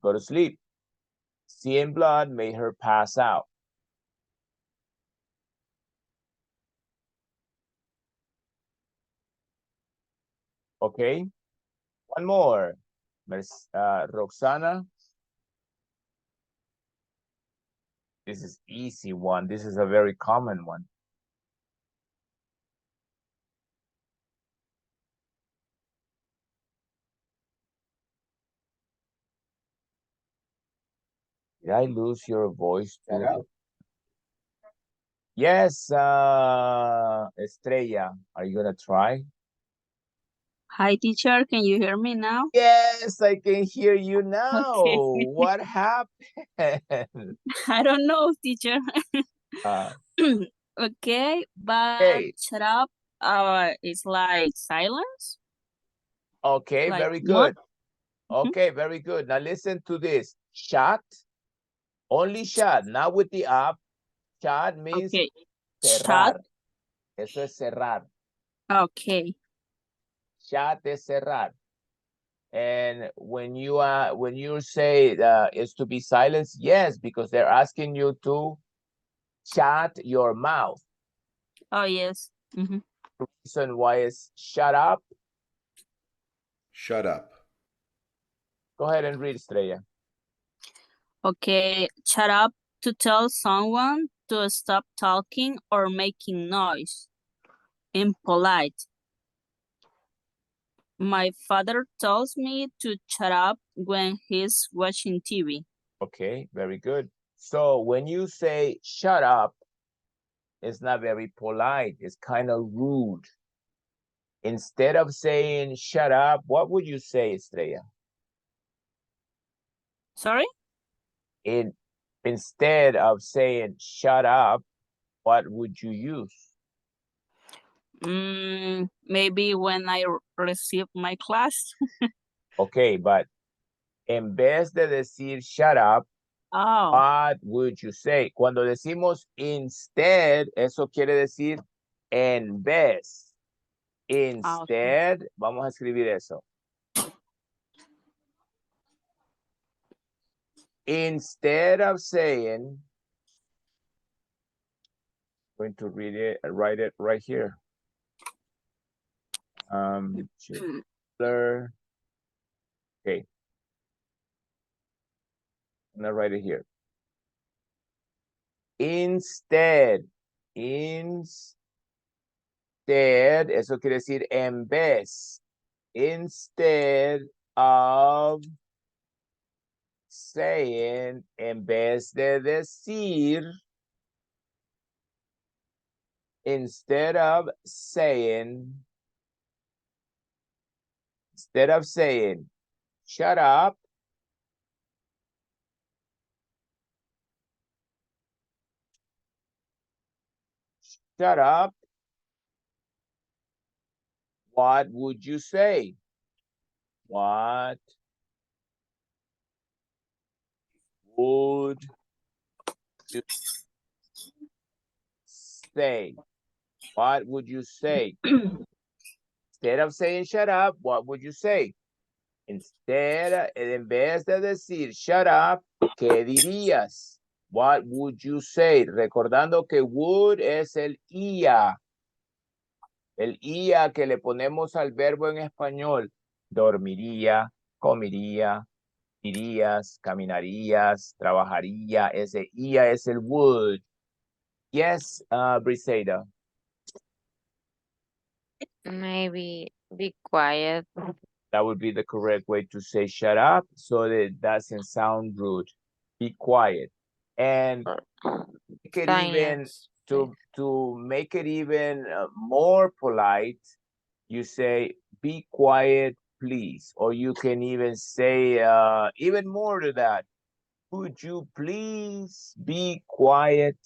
Go to sleep. Seeing blood made her pass out. Okay. One more. Roxana. This is easy one. This is a very common one. Did I lose your voice too? Yes, Estrella, are you gonna try? Hi, teacher. Can you hear me now? Yes, I can hear you now. Okay. What happened? I don't know, teacher. Uh, Okay, but okay, shut up. It's like silence. okay, Like very what? good. Okay, very good. Now listen to this. Shut, only shut, not with the up. Shut means Okay. cerrar. Shut. Eso es cerrar. Okay. Shut es cerrar. And when you say is to be silenced, yes, because they're asking you to shut your mouth. Oh, yes. The reason why is shut up. Shut up. Go ahead and read, Estrella. Okay. Shut up to tell someone to stop talking or making noise. Impolite. My father tells me to shut up when he's watching TV. Okay, very good. So when you say shut up, it's not very polite. It's kind of rude. Instead of saying shut up, what would you say, Estrella? Sorry? Instead of saying shut up, what would you use? Maybe when I receive my class. Okay, but en vez de decir shut up, what would you say? Cuando decimos instead, eso quiere decir En vez. Instead, vamos a escribir eso. Instead of saying, I'm going to read it, write it right here. Okay. I'm gonna write it here. Instead, eso quiere decir en vez. Instead of saying, en vez de decir, instead of saying, shut up, what would you say? What would you say? What would you say? Instead of saying shut up, what would you say? Instead, en vez de decir shut up, ¿qué dirías? What would you say? Recordando que would es el ia. El ia que le ponemos al verbo en español. Dormiría, comería, irías, caminarías, trabajaría. Ese ia es el would. Yes, Briseida. Maybe be quiet. That would be the correct way to say shut up so that it doesn't sound rude. Be quiet. And make it even, to make it even more polite, you say, be quiet, please. Or you can even say even more to that. Would you please be quiet?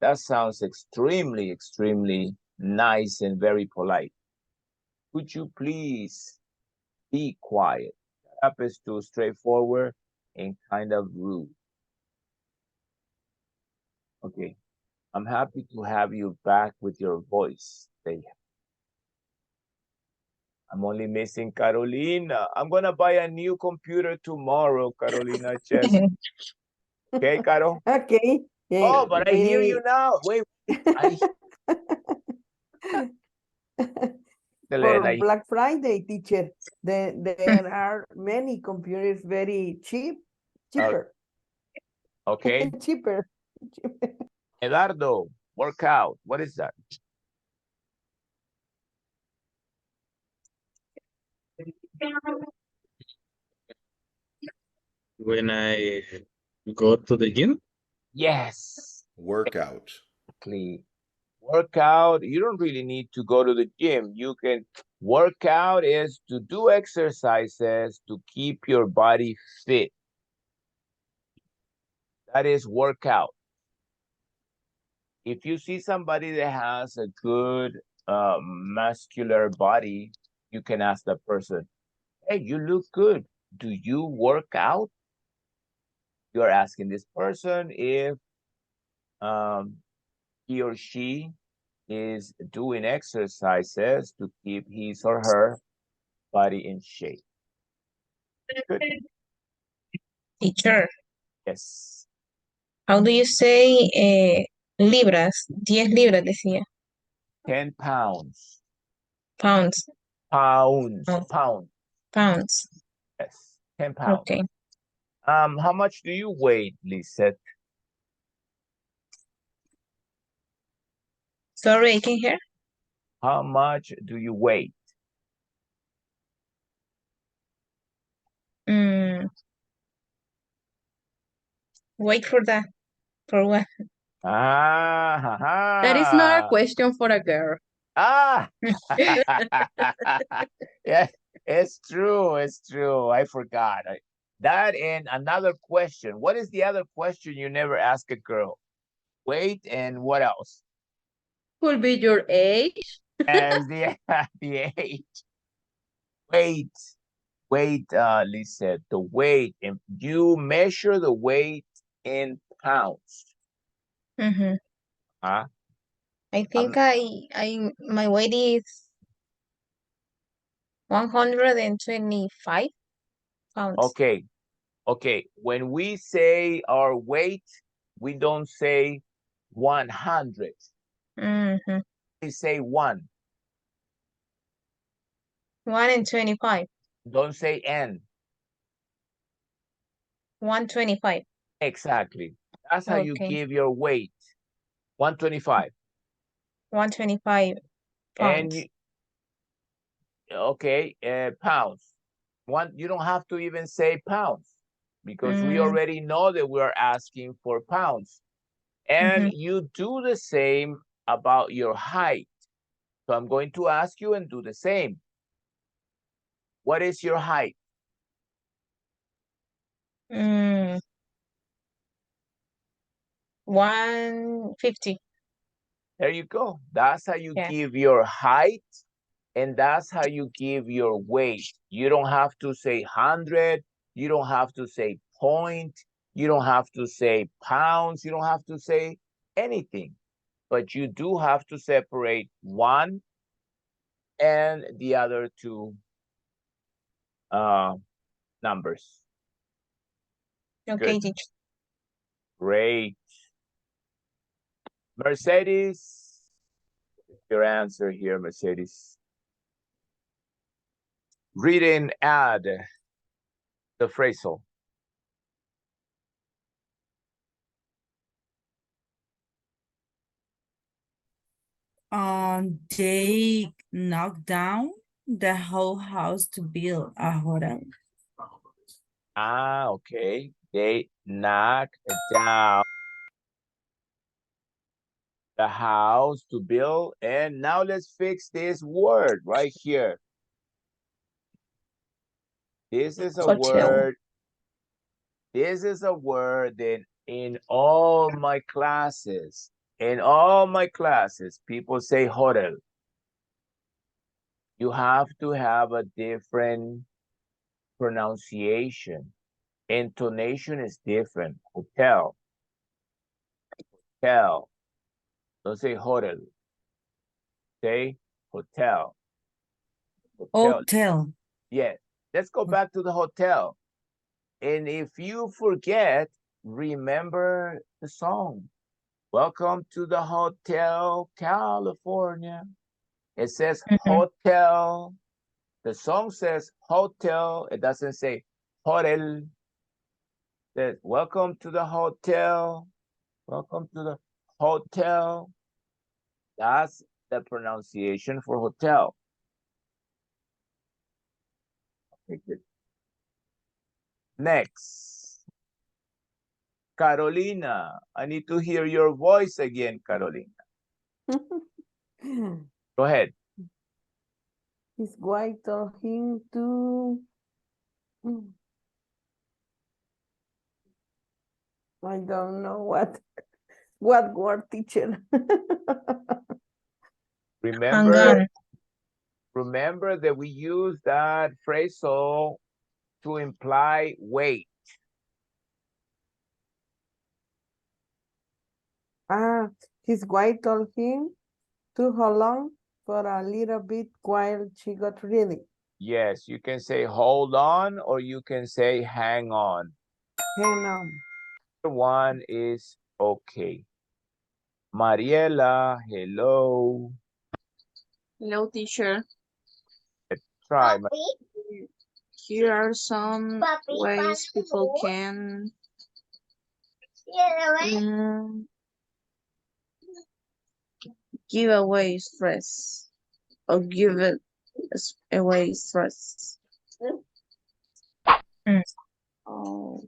That sounds extremely, extremely nice and very polite. Would you please be quiet? Shut up is too straightforward and kind of rude. Okay, I'm happy to have you back with your voice. I'm only missing Carolina. I'm gonna buy a new computer tomorrow, Carolina Chess. Okay, Caro? Okay. Oh, but I hear you now. Wait, For Black Friday, teacher, there are many computers very cheaper. Okay. Cheaper. Eduardo, workout. What is that? When I go to the gym? Yes. Workout. Exactly. Workout, you don't really need to go to the gym. You can work out is to do exercises to keep your body fit. That is workout. If you see somebody that has a good muscular body, you can ask the person, hey, you look good. Do you work out? You're asking this person if he or she is doing exercises to keep his or her body in shape. Good. Teacher, Yes. how do you say libras? 10 libras decía. 10 pounds. Pounds. Pounds. Oh. Pound. Pounds. Yes. 10 pounds. Okay. How much do you weigh, Lisette? Sorry, I can hear. How much do you weigh? Wait for that. For what? That is not a question for a girl. Ah. Yeah, it's true. It's true. I forgot. That and another question. What is the other question you never ask a girl? Weight and what else? Could be your age. As the age. Weight, Lisa, the weight. If you measure the weight in pounds. Mm-hmm. Huh? I think my weight is 125 pounds. Okay. Okay. When we say our weight, we don't say 100. Mm-hmm. We say 1. 125. Don't say N. 125. Exactly. That's how you Okay. give your weight. 125. 125 And pounds. okay, pounds. You don't have to even say pounds because we Mm. already know that we're asking for pounds. And you do the same about your height. So I'm going to ask you and do the same. What is your height? 150. There you go. That's how you Yeah. give your height, and that's how you give your weight. You don't have to say 100. You don't have to say point. You don't have to say pounds. You don't have to say anything. But you do have to separate one and the other two numbers. Okay, Good. teacher. Great. Mercedes, your answer here, Mercedes. Read and add the phrasal. They knocked down the whole house to build a hotel. Ah, okay. They knocked down the house to build. And now let's fix this word right here. This is a word. This is a word that in all my classes, people say hotel. You have to have a different pronunciation. Intonation is different. Hotel. Hotel. Don't say hotel. Say hotel. Hotel. Yes. Let's go back to the hotel. And if you forget, remember the song. Welcome to the Hotel California. It says hotel. The song says hotel. It doesn't say hotel. It says welcome to the hotel. Welcome to the hotel. That's the pronunciation for hotel. Okay, good. Next. Carolina. I need to hear your voice again, Carolina. Go ahead. His wife told him to... I don't know what word, teacher. Remember that we use that phrasal to imply weight. His wife told him to hold on for a little bit while she got ready. Yes, you can say hold on or you can say hang on. Hang on. One is okay. Mariela, hello. Hello, teacher. Let's try. Here are some ways people can give away stress or give it away stress. Oh,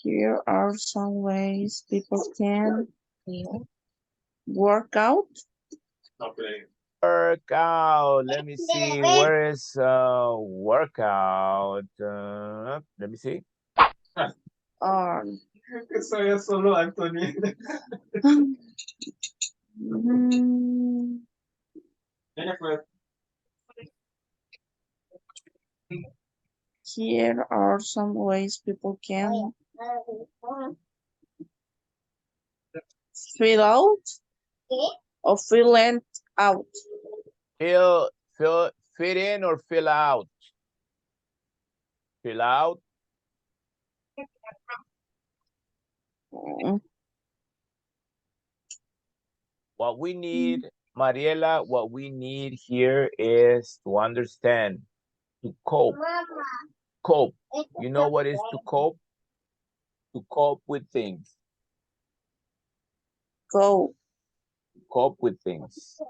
here are some ways people can work out. Workout. Let me see. Where is workout? Let me see. Here are some ways people can Fill out or fill it out. Fit in or fill out? Fill out. What we need, Mariela, what we need here is to understand, to cope. Cope. You know what is to cope? To cope with things. Go. Cope with things.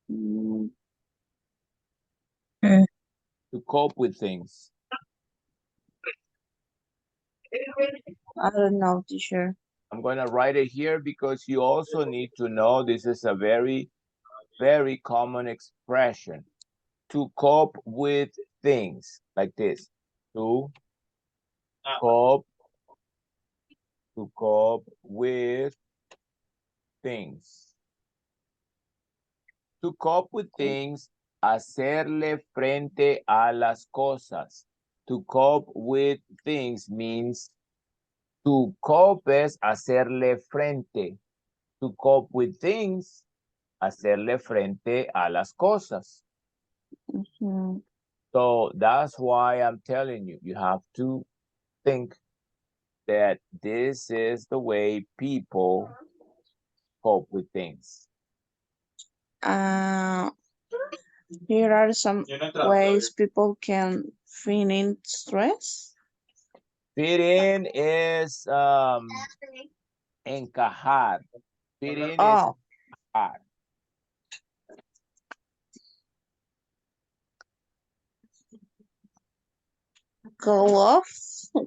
To cope with things. I don't know, teacher. I'm going to write it here because you also need to know this is a very, very common expression. To cope with things, like this. To cope with things. To cope with things, hacerle frente a las cosas. To cope with things means to cope es hacerle frente. To cope with things, hacerle frente a las cosas. So that's why I'm telling you, you have to think that this is the way people cope with things. Here are some ways people can feel stress. Fit in is encajar. Fit in is encajar. Call off.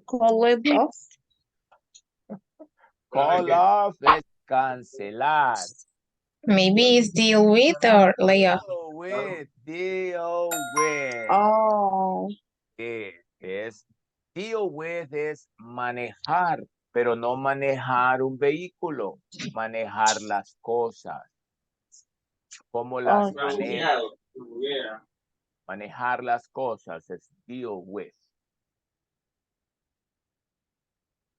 Call it off. Call off is cancelar. Maybe it's deal with or lay off. Deal with. Oh. Es deal with es manejar, pero no manejar un vehículo, manejar las cosas. ¿Cómo las manejo? Manejar las cosas es deal with.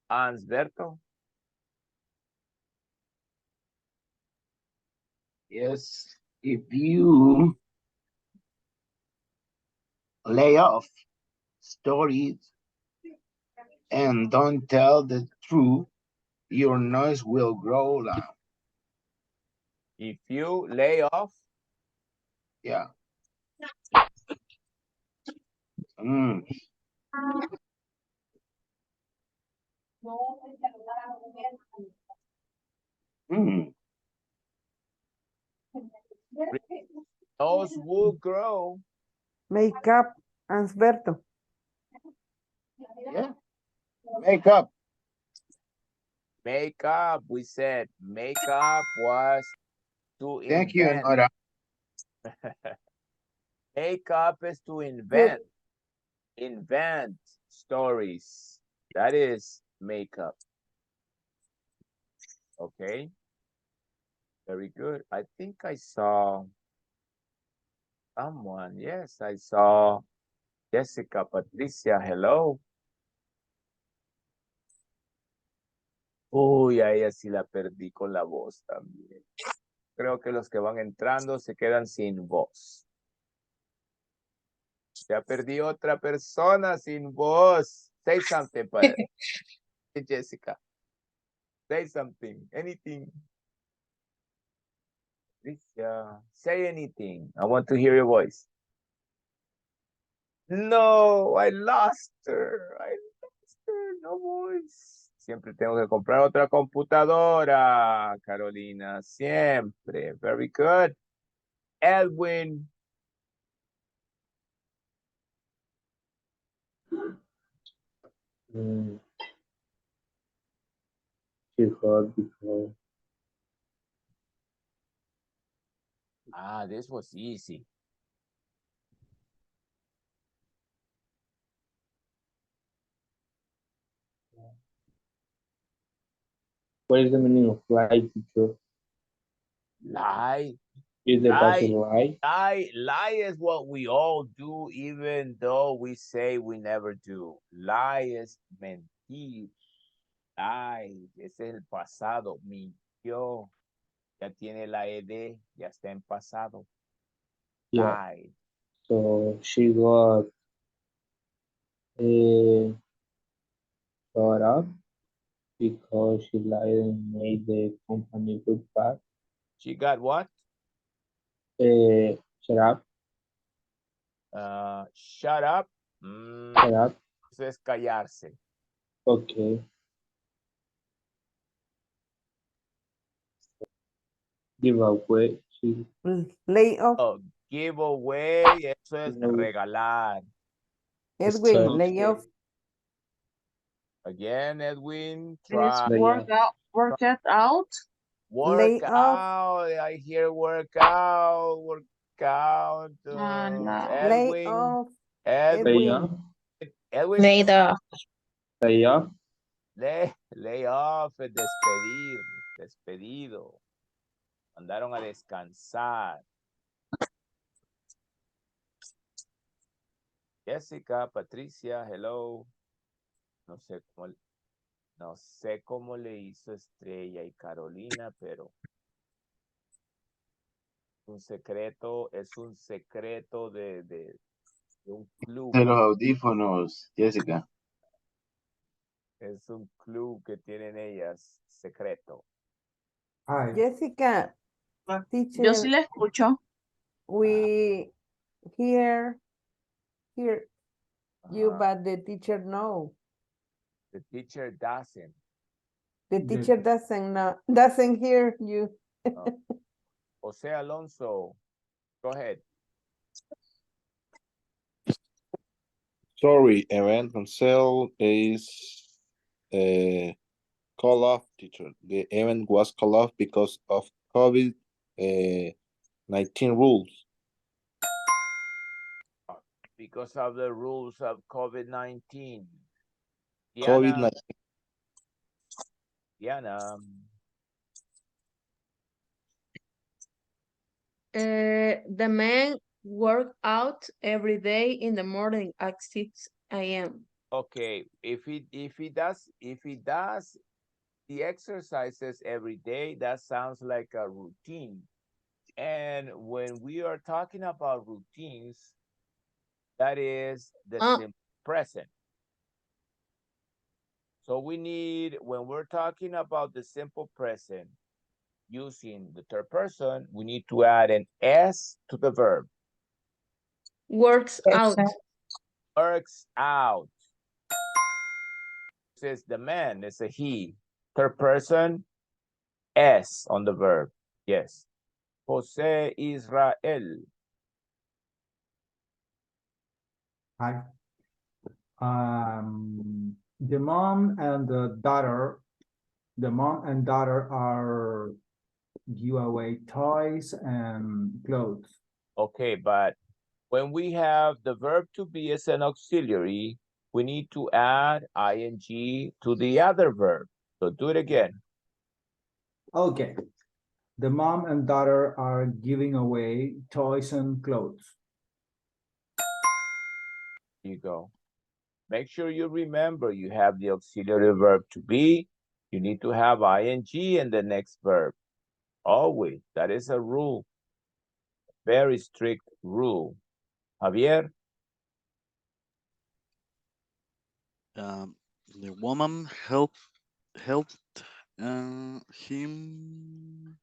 Ansberto. Yes, if you lay off stories and don't tell the truth, your noise will grow loud. If you lay off. Yeah. Those will grow. Make up, Ansberto. Yeah. Make up. Make up, we said. Make up was to invent. Thank you, Nora. Make up is to invent. Invent stories. That is make up. Okay. Very good. I think I saw someone. Yes, I saw Jessica, Patricia. Hello. Uy, a ella sí la perdí con la voz también. Creo que los que van entrando se quedan sin voz. Ya perdí otra persona sin voz. Say something, Jessica. Say something. Anything. Patricia, say anything. I want to hear your voice. No, I lost her. No voice. Siempre tengo que comprar otra computadora, Carolina. Siempre. Very good. Edwin. Too hard because This was easy. what is the meaning of lie, teacher? Lie. Is the past Lie, lie? lie is what we all do, even though we say we never do. Lie is mentir. Lie, ese es el pasado. Mintió. Ya tiene la ed, ya está en pasado. Yeah. Lie. So she got caught up because she lied and made the company look bad. She got what? Shut up. Shut up. Shut up. Eso es callarse. Okay. Give away. She Lay off. Oh, give away, eso es regalar. Edwin, stop. lay off. Again, Edwin, Is try. work out. Lay Work off. out. I hear work out. Work out. No. Lay Edwin. off. Lay off. Edwin. Laid off. Lay off. Lay off. Despedir. Despedido. Mandaron a descansar. Jessica, Patricia, hello. No sé cómo le hizo Estrella y Carolina, pero es un secreto de un club. De los audífonos, Jessica. Es un club que tienen ellas, secreto. Jessica, Yo teacher, sí la escucho. we hear you, but the teacher no. The teacher doesn't. The teacher doesn't hear you. Jose Alonso, go ahead. Sorry, event cancel is call off, teacher. The event was called off because of COVID-19 rules. Because of the rules of COVID-19. COVID-19. Diana. The man work out every day in the morning at 6 a.m. Okay, if he does the exercises every day, that sounds like a routine. And when we are talking about routines, that is the simple present. So we need, when we're talking about the simple present, using the third person, we need to add an S to the verb. Works out. Works out. This is the man, it's a he. Third person, S on the verb. Yes. Jose Israel. Hi. The mom and daughter are give away toys and clothes. Okay, but when we have the verb to be as an auxiliary, we need to add ing to the other verb. So do it again. Okay. The mom and daughter are giving away toys and clothes. Here you go. Make sure you remember you have the auxiliary verb to be. You need to have ing in the next verb. Always. That is a rule. Very strict rule. Javier? The woman helped him help him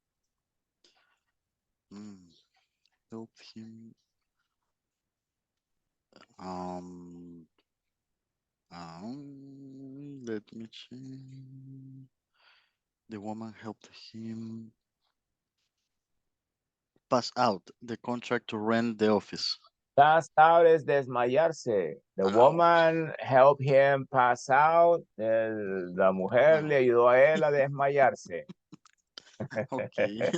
let me see. The woman helped him pass out the contract to rent the office. Pass out es desmayarse. The woman helped him pass out. La mujer le ayudó a él a desmayarse. Okay.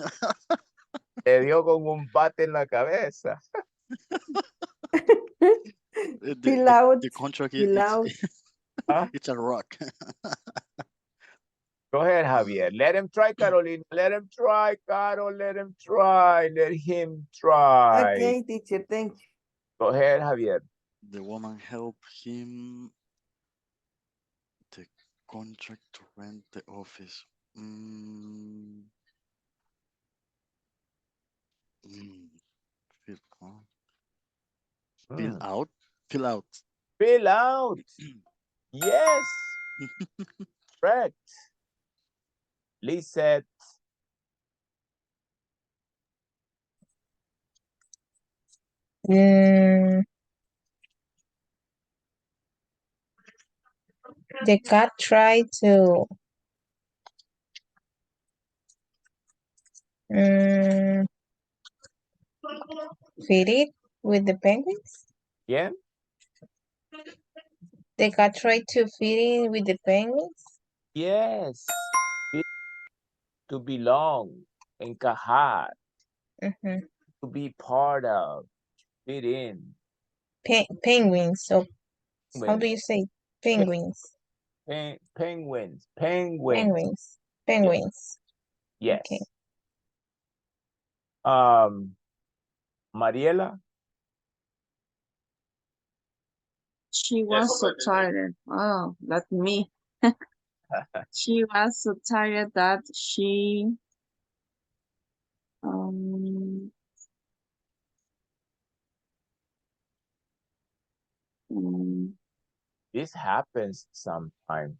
Le dio con un bate en la cabeza. The contract Chill out. it's a rock. Go ahead, Javier. Let him try, Carolina. Let him try, Carol. Let him try. Let him try. Okay, teacher, thank you. Go ahead, Javier. The woman helped him the contract to rent the office. Fill, fill out. Fill out. Fill out. Yes. Correct. Lisette. The cat tried to feed it with the penguins. Yeah. The cat tried to feed it with the penguins. Yes. To belong. Encajar. To be part of. Fit in. Penguins. So how do you say penguins? Penguins. Penguins. Penguins. Yes. Okay. Mariela. She was so tired. Oh, that's me. She was so tired that she um, This happens sometimes.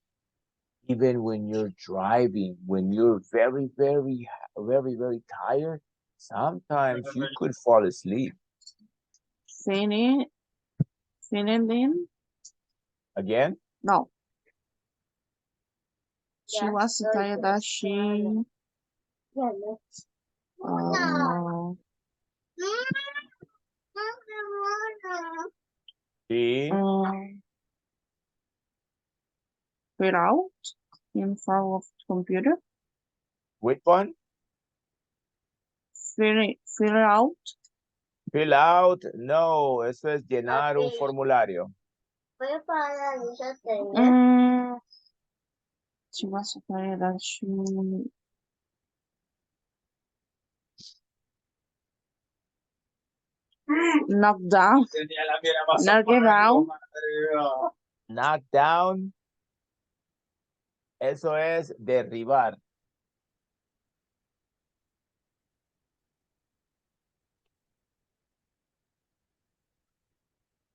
Even when you're driving, when you're very, very, very, very tired, sometimes you could fall asleep. Finish in? Again? No. She was so tired that she Sí. Filled out in front of computer. Which one? Fill out. Fill out. No, eso es llenar un formulario. She was so tired that she knocked down. Knock it down. Knock down. Eso es derribar.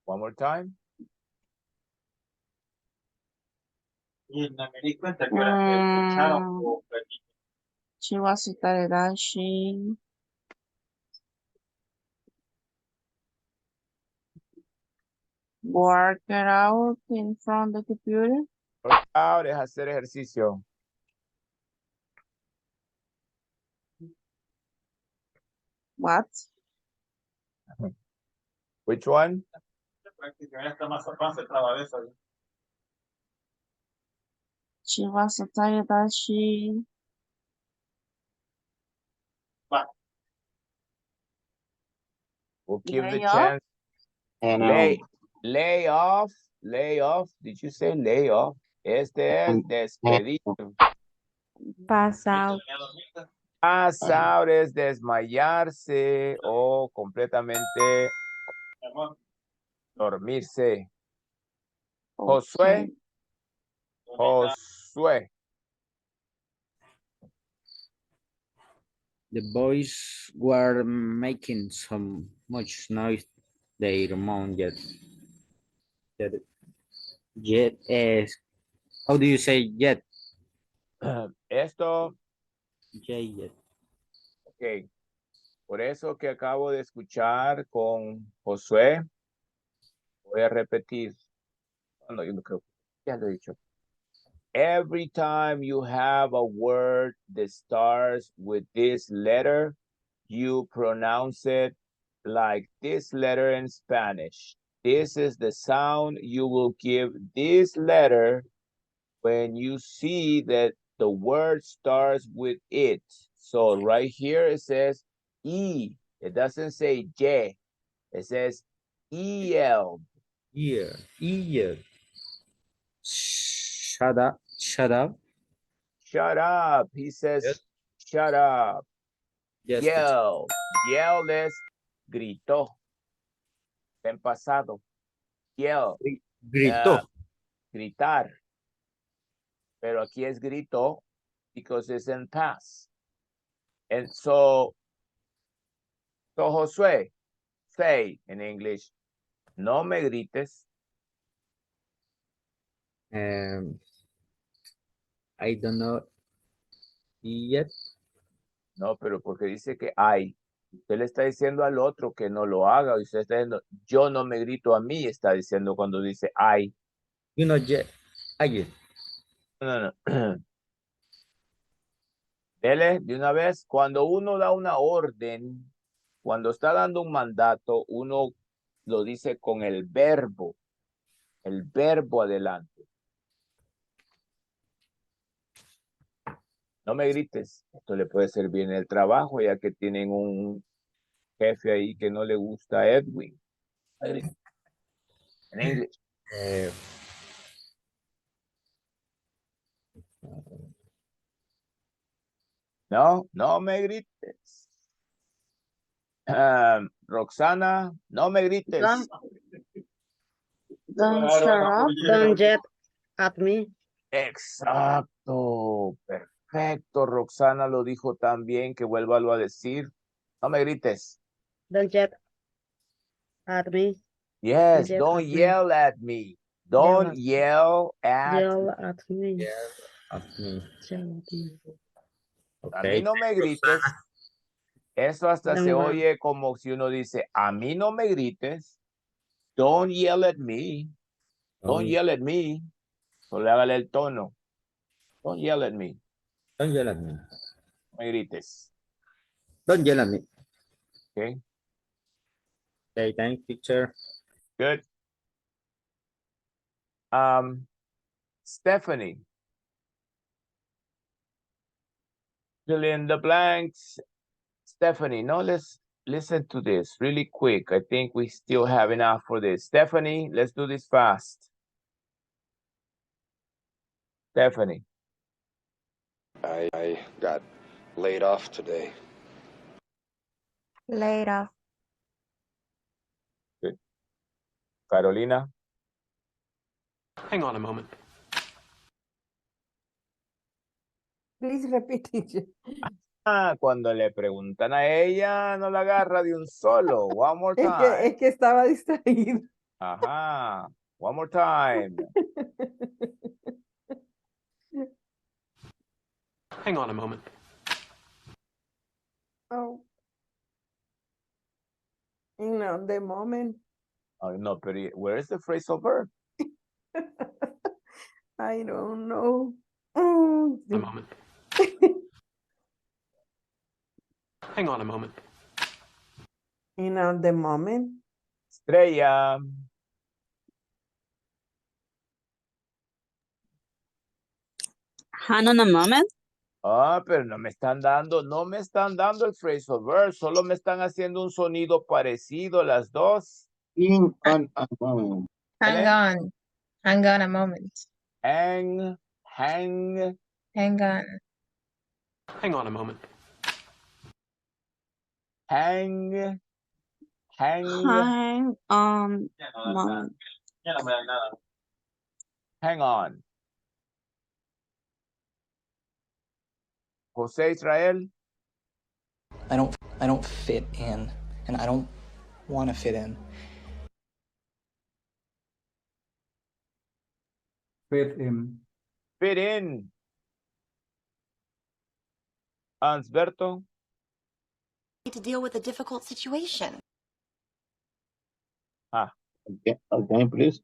One more time. She was so tired that she worked out in front of the computer. Work out es hacer ejercicio. What? Which one? She was so tired that she We'll give the lay off. chance. Lay off. Lay off. Did you say lay off? Este es despedido. Pass out. Pass out es desmayarse o completamente dormirse. Josué. Josué. The boys were making so much noise. Their mom jet is, how do you say jet? Esto. Jet. Ok. Por eso que acabo de escuchar con Josué, voy a repetir. No, yo no creo. Ya lo he dicho. Every time you have a word that starts with this letter, you pronounce it like this letter in Spanish. This is the sound you will give this letter when you see that the word starts with it. So right here it says E. It doesn't say J. It says EL. Ear. Shut up. Shut up. Shut up. He says, Yes. shut up. Yes, teacher. Yell. Yell es gritó. En pasado. Yell. Gritó. Gritar. Pero aquí es gritó because it's in past. And so Josué, say in English, no me grites. I don't know yet. No, pero porque dice que hay. Usted le está diciendo al otro que no lo haga. Y usted está diciendo, yo no me grito a mí, está diciendo cuando dice hay. You know yet. Ayer. No. Dele de una vez. Cuando uno da una orden, cuando está dando un mandato, uno lo dice con el verbo adelante. No me grites. Esto le puede servir en el trabajo, ya que tienen un jefe ahí que no le gusta a Edwin. En inglés. No me grites. Roxana, no me grites. Don't shut up. Don't jet at me. Exacto. Perfecto. Roxana lo dijo tan bien que vuélvalo a decir. No me grites. Don't jet at me. Yes, Don't jet don't at me. yell at me. Don't yell at Yell at me. At me. Yell at me. A mí Okay. no me grites. Eso hasta se Don't oye como si uno dice, a mí no me grites. Don't yell at me. Don't yell at me. Solo hágale el tono. Don't yell at me. Don't yell at me. No me grites. Don't yell at me. Okay. Okay, thanks, teacher. Good. Stephanie. Fill in the blanks. Stephanie, now let's listen to this really quick. I think we still have enough for this. Stephanie, let's do this fast. Stephanie. I got laid off today. Laid off. Good. Carolina. Hang on a moment. Please repeat it. Cuando le preguntan a ella, no la agarra de un solo. One more time. Es que estaba distraído. Ajá. One more time. Hang on a moment. Oh. No, the moment. Oh, no, pero where is the phrasal verb? I don't know. Oh. A moment. Hang on a moment. The moment. Estrella. Hang on a moment. Pero no me están dando el phrasal verb, solo me están haciendo un sonido parecido las dos. In on a moment. Hang on. Hang on a moment. Hang. Hang on. Hang on a moment. Hang. Hang on moment. Hang on. José Israel. I don't fit in, and I don't want to fit in. Fit in. Fit in. Ansberto. To deal with a difficult situation. Okay, please.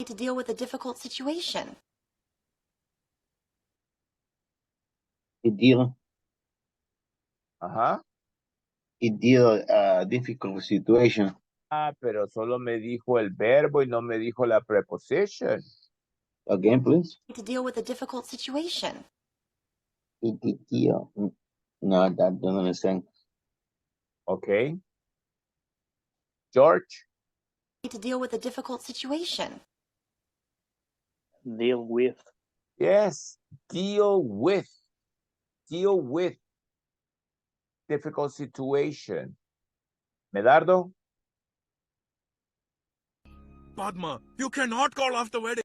To deal with a difficult situation. It deal. Ajá. It deal a difficult situation. Pero solo me dijo el verbo y no me dijo la preposition. Again, please. To deal with a difficult situation. It deal. No, that doesn't understand. Okay. George. To deal with a difficult situation. Deal with. Yes, deal with difficult situation. Medardo? Padma, you cannot call off the wedding.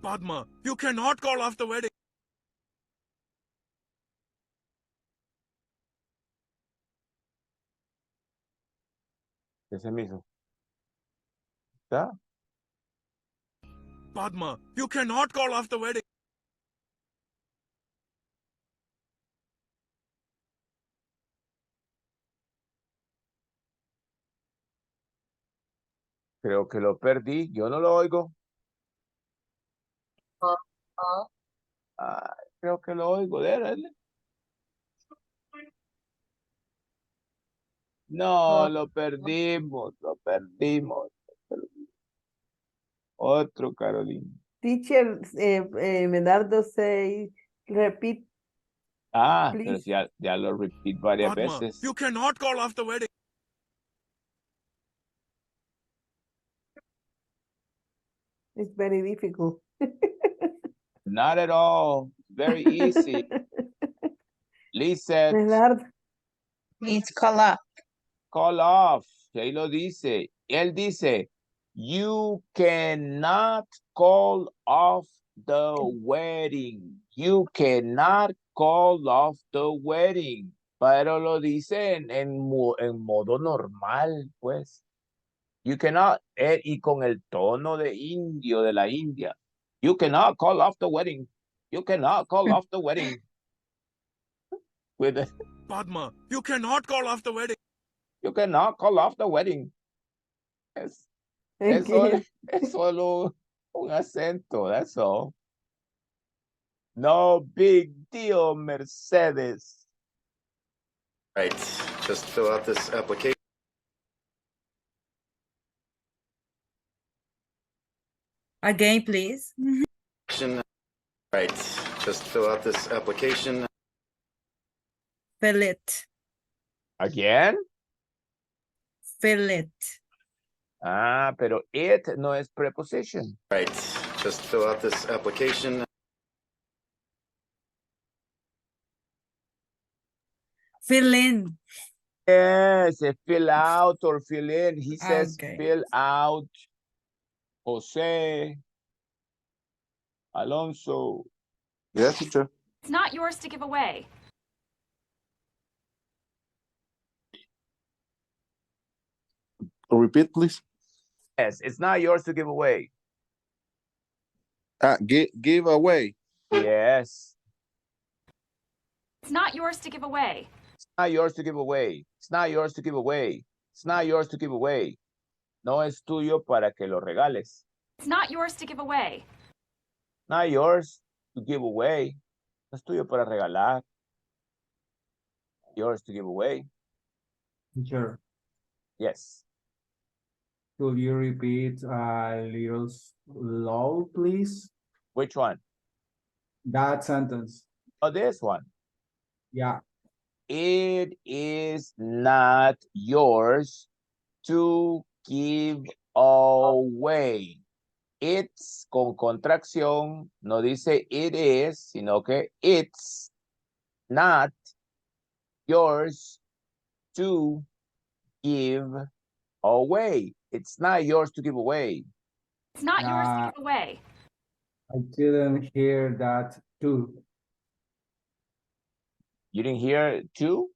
Padma, you cannot call off the wedding. ¿Qué se me hizo? ¿Está? Padma, you cannot call off the wedding. Creo que lo perdí. Yo no lo oigo. Creo que lo oigo. Dale. No, lo perdimos. Otro, Carolina. Teacher, Medardo say, repeat, Pero please. ya lo repeat varias Padma, veces. you cannot call off the wedding. It's very difficult. Not at all. Very easy. Listen. Medardo. It's call up. Call off. Y ahí lo dice. Él dice, you cannot call off the wedding. You cannot call off the wedding. Pero lo dice en modo normal, pues. You cannot, y con el tono de indio de la India. You cannot call off the wedding. You cannot call off the wedding. With Padma, you cannot call off the wedding. You cannot call off the wedding. Es solo un acento, that's all. No big deal, Mercedes. Right, just fill out this application. Again, please. Right, just fill out this application. Fill it. Again? Fill it. Pero it no es preposition. Right, just fill out this application. Fill in. Yes, fill out or fill in. He says Okay. fill out. Jose. Alonso. Yes, teacher. It's not yours to give away. Repeat, please. Yes, it's not yours to give away. Give away. Yes. It's not yours to give away. It's not yours to give away. It's not yours to give away. It's not yours to give away. No es tuyo para que lo regales. It's not yours to give away. Not yours to give away. No es tuyo para regalar. Yours to give away. Teacher, Yes. could you repeat a little slow, please? Which one? That sentence. Oh, this one. Yeah. It is not yours to give away. It's con contracción, no dice it is, sino que it's not yours to give away. It's not yours to give away. It's not yours to give away. I didn't hear that too. You didn't hear to?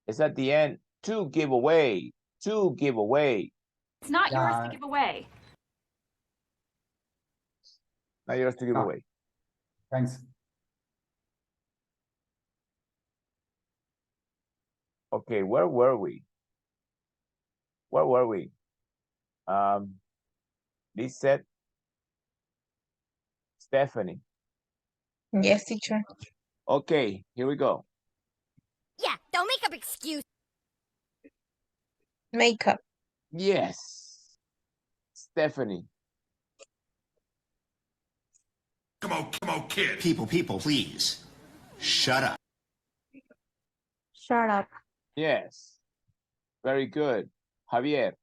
It's at the end. To give away. To give away. It's not yours to give away. Not yours to give away. Thanks. Okay, where were we? Where were we? Lisette. Stephanie. Yes, teacher. Okay, here we go. Yeah, don't make up excuses. Makeup. Yes. Stephanie. Come on, kid. People, please. Shut up. Shut up. Yes. Very good. Javier.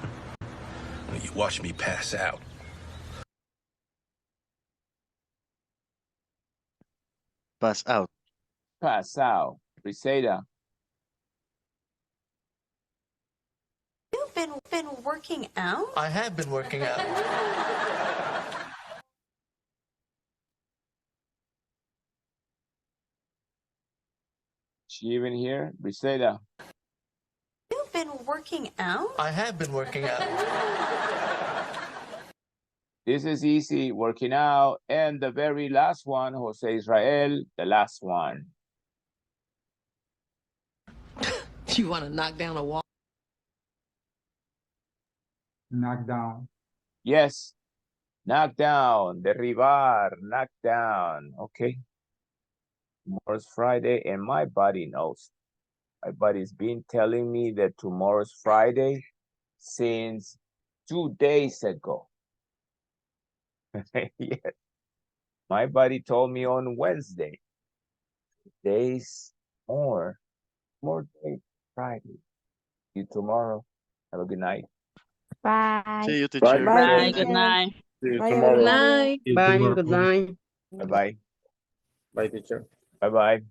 You watch me pass out. Pass out. Pass out. Briseida. You've been working out? I have been working out. She even here? Briseida. You've been working out? I have been working out. This is easy, working out. And the very last one, Jose Israel, the last one. You want to knock down a wall? Knock down. Yes. Knock down, derribar, knock down. Okay. Tomorrow's Friday, and my body knows. My body's been telling me that tomorrow's Friday since 2 days ago. Yes. My body told me on Wednesday. Days more days, Friday. See you tomorrow. Have a good night. Bye. See you, Bye, teacher. Bye. teacher. Good night. See you Bye, tomorrow. everybody. Bye. Good night. Bye-bye. Bye, teacher. Bye-bye.